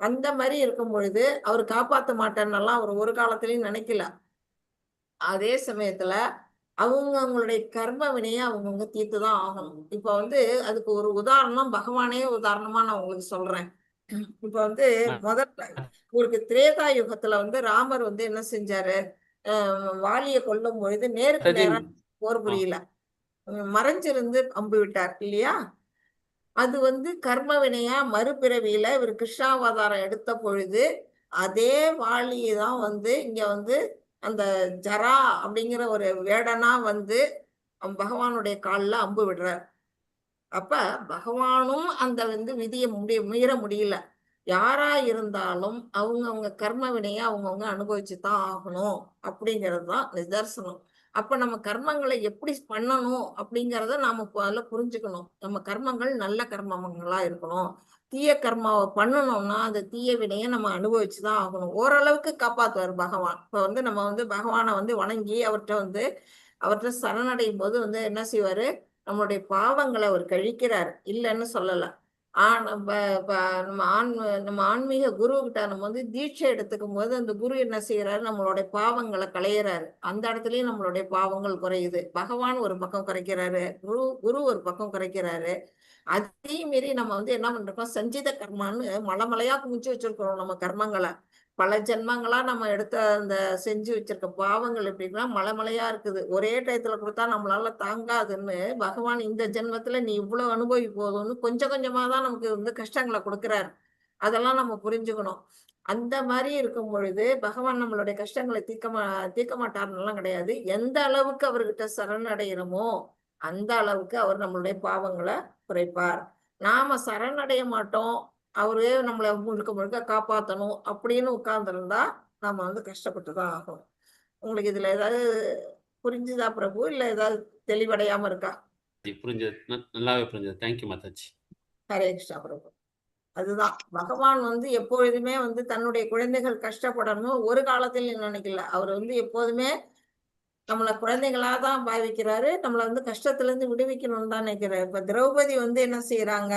அந்த மாதிரி இருக்கும் பொழுது அவர் காப்பாத்த மாட்டேன்னெல்லாம் அவர் ஒரு காலத்திலயும் நினைக்கல. அதே சமயத்துல அவங்களுடைய கர்ம வினையை அவங்கவுங்க தீர்த்துதான் ஆகணும். இப்ப வந்து அதுக்கு ஒரு உதாரணம் பகவானே உதாரணமா நான் உங்களுக்கு சொல்றேன். இப்ப வந்து முதல்ல உங்களுக்கு திரேதா யுகத்துல வந்து ராமர் வந்து என்ன செஞ்சாரு, வாலியை கொல்லும் பொழுது நேருக்கு நேரம் போர் புரியல, மறைஞ்சிருந்து அம்பு விட்டார் இல்லையா? அது வந்து கர்ம வினையா மறுபிறவியில இவர் கிருஷ்ணாவதாரம் எடுத்த பொழுது அதே வாலியை தான் வந்து இங்க வந்து அந்த ஜரா அப்படிங்கிற ஒரு வேடனா வந்து பகவானுடைய காலில் அம்பு விடுறார். அப்ப பகவானும் அந்த வந்து விதியை மீற முடியல. யாரா இருந்தாலும் அவங்க கர்ம வினையை அவங்கவுங்க அனுபவிச்சுதான் ஆகணும் அப்படிங்கிறது தான் நிதர்சனம். அப்ப நம்ம கர்மங்களை எப்படி பண்ணணும் அப்படிங்கிறத நாம அதில் புரிஞ்சுக்கணும். நம்ம கர்மங்கள் நல்ல கர்மங்களா இருக்கணும். தீய கர்மாவை பண்ணணும்னா அந்த தீய வினையை நம்ம அனுபவிச்சுதான் ஆகணும். ஓரளவுக்கு காப்பாத்துவார் பகவான். இப்ப வந்து நம்ம வந்து பகவானை வந்து வணங்கி அவர்கிட்ட சரணடையும் போது வந்து என்ன செய்வாரு, நம்மளுடைய பாவங்களை அவர் கழிக்கிறார், இல்லைன்னு சொல்லல. நம்ம ஆன்மீக குரு கிட்ட நம்ம வந்து தீட்சை எடுத்துக்கும் போது அந்த குரு என்ன செய்யறாரு, நம்மளுடைய பாவங்களை களையிறாரு. அந்த இடத்துலயும் நம்மளுடைய பாவங்கள் குறையுது. பகவான் ஒரு பக்கம் குறைக்கிறாரு, குரு ஒரு பக்கம் குறைக்கிறாரு. அதே மீறி நம்ம வந்து என்ன பண்றோம், சஞ்சித கர்மான்னு மலைமலையா குமிச்சு வச்சிருக்கிறோம் நம்ம கர்மங்களை. பல ஜென்மங்களா நம்ம எடுத்த அந்த செஞ்சு வச்சிருக்க பாவங்கள் எப்படின்னா மலைமலையா இருக்குது. ஒரே டயத்துல கொடுத்தா நம்மளால தாங்காதுன்னு பகவான் இந்த ஜென்மத்துல நீ இவ்வளவு அனுபவி போதும்னு கொஞ்சம் கொஞ்சமா தான் நமக்கு வந்து கஷ்டங்களை கொடுக்குறாரு. அதெல்லாம் நம்ம புரிஞ்சுக்கணும். அந்த மாதிரி இருக்கும் பொழுது பகவான் நம்மளுடைய கஷ்டங்களை தீர்க்க மாட்டாருன்னெல்லாம் கிடையாது. எந்த அளவுக்கு அவர்கிட்ட சரணடைகிறோமோ அந்த அளவுக்கு அவர் நம்மளுடைய பாவங்களை குறைப்பார். நாம சரணடைய மாட்டோம், அவரே நம்மளை முழுக்க முழுக்க காப்பாற்றணும் அப்படின்னு உட்கார்ந்துருந்தா நாம வந்து கஷ்டப்பட்டுதான் ஆகும். உங்களுக்கு இதுல ஏதாவது புரிஞ்சுதா பிரபு, இல்ல ஏதாவது தெளிவடையாம இருக்கா? புரிஞ்சது, நல்லாவே புரிஞ்சது. தேங்க்யூ மாதாஜி. ஹரே கிருஷ்ணா பிரபு. அதுதான் பகவான் வந்து எப்பொழுதுமே வந்து தன்னுடைய குழந்தைகள் கஷ்டப்படணும் ஒரு காலத்தில் நினைக்கல. அவர் வந்து எப்போதுமே நம்மளை குழந்தைகளாதான் பாவிக்கிறாரு. நம்மளை வந்து கஷ்டத்துல இருந்து விடுவிக்கணும்னு தான் நினைக்கிறாரு. இப்ப திரௌபதி வந்து என்ன செய்யறாங்க,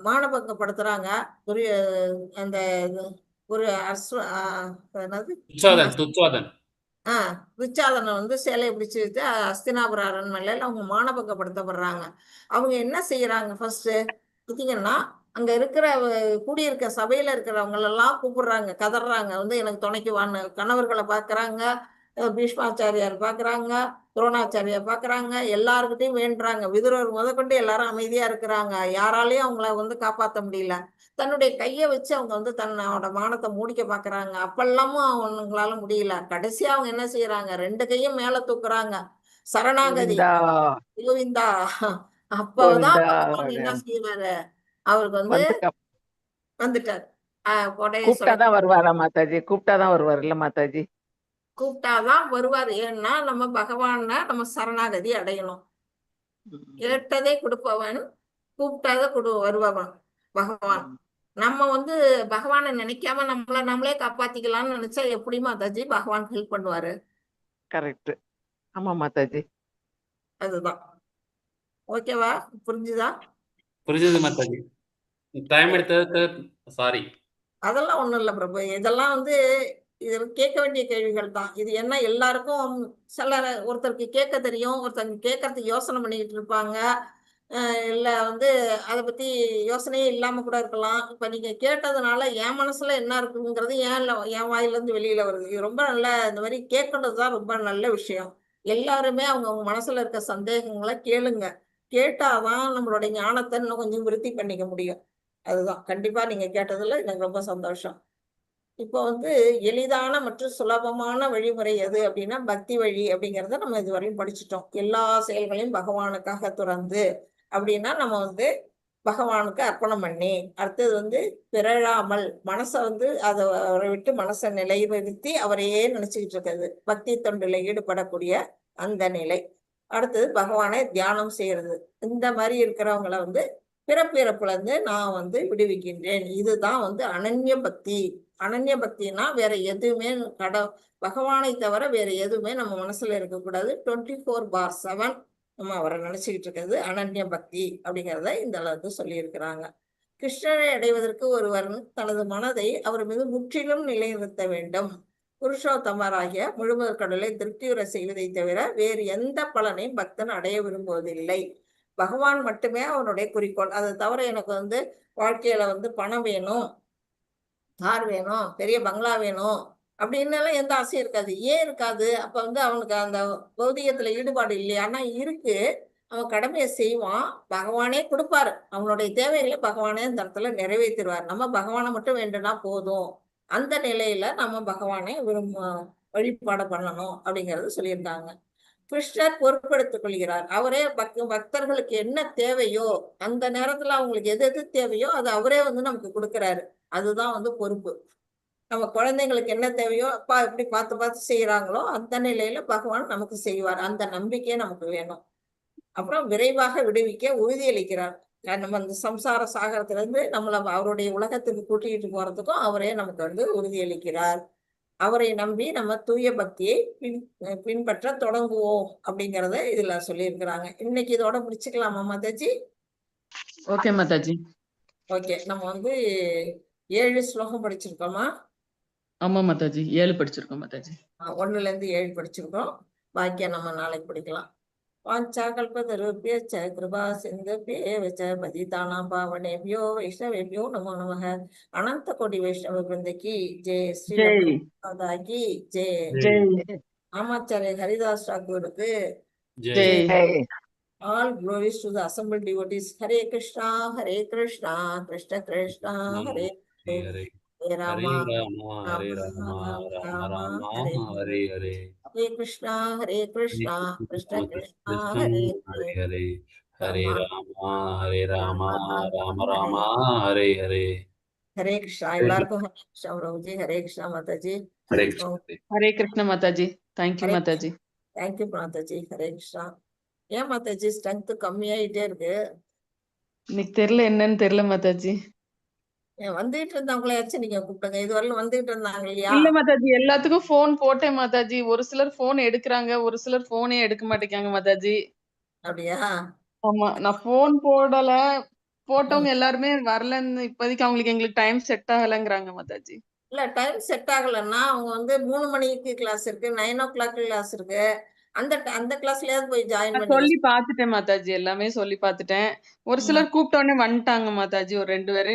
மானபங்கப்படுத்துறாங்க. ஒரு அந்த ஒரு துச்சாதனை வந்து சேலையை பிடிச்சு வச்சு அஸ்தினாபுர அரண்மனையில அவங்க மானபங்கப்படுத்தப்படுறாங்க. அவங்க என்ன செய்யறாங்க, ஃபர்ஸ்ட் பார்த்தீங்கன்னா அங்க இருக்கிற கூடியிருக்க சபையில இருக்கிறவங்க எல்லாம் கூப்பிடுறாங்க, கதறாங்க, வந்து எனக்கு துணைக்கு வான்னு. கணவர்களை பாக்குறாங்க, பீஷ்மாச்சாரியார் பாக்குறாங்க, துரோணாச்சாரியார் பாக்குறாங்க, எல்லாருக்கிட்டையும் வேண்டுறாங்க. விதுரர் முதற்கொண்டு எல்லாரும் அமைதியா இருக்கிறாங்க. யாராலையும் அவங்கள வந்து காப்பாற்ற முடியல. தன்னுடைய கையை வச்சு அவங்க வந்து தன்னோட மானத்தை மூடிக்க பாக்குறாங்க. அப்பெல்லாமும் அவங்களால முடியல. கடைசியா அவங்க என்ன செய்யறாங்க, 2 கையும் மேல தூக்குறாங்க, சரணாகதி கோவிந்தா. அப்பதான் என்ன செய்யறாரு, அவருக்கு வந்து வந்துட்டார். கூப்பிட்டாதான் வருவாரா மாதாஜி? கூப்பிட்டாதான் வருவார் இல்ல மாதாஜி? கூப்பிட்டாதான் வருவார். ஏன்னா நம்ம பகவான நம்ம சரணாகதி அடையணும். கேட்டதே கொடுப்பவன், கூப்பிட்டாத வருபவன் பகவான். நம்ம வந்து பகவானை நினைக்காம நம்மளே காப்பாத்திக்கலாம்னு நினைச்சா எப்படி மாதாஜி பகவான் ஹெல்ப் பண்ணுவாரு? கரெக்ட். ஆமா மாதாஜி. அதுதான். ஓகேவா? புரிஞ்சுதா? புரிஞ்சது மாதாஜி. டைம் எடுத்ததுக்கு சாரி. அதெல்லாம் ஒண்ணும் இல்ல பிரபு. இதெல்லாம் வந்து இது கேட்க வேண்டிய கேள்விகள் தான். இது என்ன எல்லாருக்கும் ஒருத்தருக்கு கேட்க தெரியும், ஒருத்தருக்கு கேட்கறதுக்கு யோசனை பண்ணிக்கிட்டு இருப்பாங்க. இல்ல வந்து அதை பத்தி யோசனையே இல்லாம கூட இருக்கலாம். இப்ப நீங்க கேட்டதுனால என் மனசுல என்ன இருக்குங்கிறது என் வாயில இருந்து வெளியில வருது. இது ரொம்ப நல்ல, இந்த மாதிரி கேட்கறதுதான் ரொம்ப நல்ல விஷயம். எல்லாருமே அவங்க மனசுல இருக்க சந்தேகங்களை கேளுங்க. கேட்டாதான் நம்மளுடைய ஞானத்தை இன்னும் கொஞ்சம் விருத்தி பண்ணிக்க முடியும். அதுதான் கண்டிப்பா நீங்க கேட்டதுல எனக்கு ரொம்ப சந்தோஷம். இப்போ வந்து எளிதான மற்றும் சுலபமான வழிமுறை எது அப்படின்னா பக்தி வழி அப்படிங்கிறத நம்ம இதுவரையும் படிச்சுட்டோம். எல்லா செயல்களையும் பகவானுக்காக துறந்து அப்படின்னா நம்ம வந்து பகவானுக்கு அர்ப்பணம் பண்ணி, அடுத்தது வந்து பிறழாமல் மனசை வந்து அவரை விட்டு மனசை நிலைநிறுத்தி அவரையே நினைச்சுக்கிட்டு இருக்கிறது, பக்தி தொண்டில் ஈடுபடக்கூடிய அந்த நிலை. அடுத்தது பகவானை தியானம் செய்யறது. இந்த மாதிரி இருக்கிறவங்கள வந்து பிறப்பிறப்புல இருந்து நான் வந்து விடுவிக்கின்றேன். இதுதான் வந்து அனன்ய பக்தி. அனன்ய பக்தினா வேற எதுவுமே பகவானை தவிர வேற எதுவுமே நம்ம மனசுல இருக்கக்கூடாது. 24/7 நம்ம அவரை நினைச்சுக்கிட்டு இருக்கிறது அனன்ய பக்தி அப்படிங்கிறத இந்த அளவுக்கு சொல்லியிருக்கிறாங்க. கிருஷ்ணரை அடைவதற்கு ஒருவர் தனது மனதை அவர் மீது முற்றிலும் நிலைநிறுத்த வேண்டும். புருஷோத்தமராகிய முழுமுதற் கடவுளை திருப்தியுற செய்வதை தவிர வேறு எந்த பலனையும் பக்தன் அடைய விரும்புவதில்லை. பகவான் மட்டுமே அவனுடைய குறிக்கோள். அதை தவிர எனக்கு வந்து வாழ்க்கையில வந்து பணம் வேணும், கார் வேணும், பெரிய பங்களா வேணும் அப்படின்னு எல்லாம் எந்த ஆசையும் இருக்காது. ஏன் இருக்காது? அப்ப வந்து அவனுக்கு அந்த பௌதிகத்துல ஈடுபாடு இல்லையா? ஆனா இருக்கு. அவன் கடமையை செய்வான், பகவானே கொடுப்பாரு. அவனுடைய தேவைகளை பகவானே அந்த இடத்துல நிறைவேற்றிடுவார். நம்ம பகவானை மட்டும் வேண்டுனா போதும். அந்த நிலையில நம்ம பகவானை வழிபாடு பண்ணணும் அப்படிங்கறது சொல்லியிருக்காங்க. கிருஷ்ணர் பொறுப்பெடுத்துக் கொள்கிறார். அவரே பக்தர்களுக்கு என்ன தேவையோ அந்த நேரத்துல அவங்களுக்கு எது எது தேவையோ அது அவரே வந்து நமக்கு கொடுக்கிறாரு. அதுதான் வந்து பொறுப்பு. நம்ம குழந்தைங்களுக்கு என்ன தேவையோ அப்பா எப்படி பார்த்து பார்த்து செய்யறாங்களோ அந்த நிலையில பகவான் நமக்கு செய்வார். அந்த நம்பிக்கையே நமக்கு வேணும். அப்புறம் விரைவாக விடுவிக்க உறுதியளிக்கிறார். நம்ம அந்த சம்சார சாகரத்துல இருந்து நம்மள அவருடைய உலகத்துக்கு கூட்டிகிட்டு போறதுக்கும் அவரே நமக்கு வந்து உறுதியளிக்கிறார். அவரை நம்பி நம்ம தூய பக்தியை பின்பற்ற தொடங்குவோம் அப்படிங்கறத இதுல சொல்லியிருக்கிறாங்க. இன்னைக்கு இதோட முடிச்சுக்கலாமா மாதாஜி? ஓகே மாதாஜி. ஓகே, நம்ம வந்து 7 ஸ்லோகம் படிச்சிருக்கோமா? ஆமா மாதாஜி, 7 படிச்சிருக்கோம் மாதாஜி. 1ல இருந்து 7 படிச்சிருக்கோம். பாக்கிய நம்ம நாளைக்கு படிக்கலாம். வாஞ்சா கல்பதருப்யச்ச கிருபா சிந்துப்யேவ ச பதிதானாம் பாவனேப்யோ வைஷ்ணவேப்யோ நமோ நமः. அனந்த கோடி வைஷ்ணவ பிருந்தகி ஜெய். ஸ்ரீ ஜெய் பிரபுபாதா கி ஜெய். ஜெய் ஆமாச்சாரிய ஹரிதாஸ் டாக்கூருக்கு ஜெய். ஜெய். All glories to the assembled devotees. Hare Krishna, Krishna Krishna, Hare Hare Hare, Hare Hare Hare Rama, Rama Hare Rama Rama Rama Hare Hare Hare Hare Krishna, Krishna Krishna, Krishnan Hare Hare Hare Rama Hare Rama Rama Rama Hare Hare Hare Krishna. எல்லாருக்கும் Hare Krishna Prabhuji. Hare Krishna Mataji. Hare Krishna. Hare Krishna Mataji. Thank you Hare Mataji. Thank you Mataji. Hare Krishna. ஏன் மாதாஜி ஸ்ட்ரென்த் கம்மியாயிட்டே இருக்கு? இன்னைக்கு தெரியல, என்னன்னு தெரியல மாதாஜி. வந்துகிட்டு இருந்தவங்களையாச்சும் நீங்க கூப்பிடுங்க. இதுவரையிலும் வந்துகிட்டு இருந்தாங்க இல்லையா? இல்ல மாதாஜி, எல்லாத்துக்கும் போன் போட்டேன் மாதாஜி. ஒரு சிலர் போன் எடுக்கிறாங்க, ஒரு சிலர் போனே எடுக்க மாட்டேங்காங்க மாதாஜி. அப்படியா? ஆமா, நான் போன் போடல. போட்டவங்க எல்லாருமே வரலன்னு, இப்போதைக்கு அவங்களுக்கு எங்களுக்கு டைம் செட் ஆகலங்கிறாங்க மாதாஜி. இல்ல டைம் செட் ஆகலைன்னா அவங்க வந்து 3 மணிக்கு கிளாஸ் இருக்கு, 9 o'clock கிளாஸ் இருக்கு. அந்த கிளாஸ்லயாவது போய் ஜாயின் நான் பண்ணி சொல்லி பாத்துட்டேன் மாதாஜி, எல்லாமே சொல்லி பாத்துட்டேன். ஒரு சிலர் கூப்பிட்ட உடனே வந்துட்டாங்க மாதாஜி. ஒரு 2 பேரை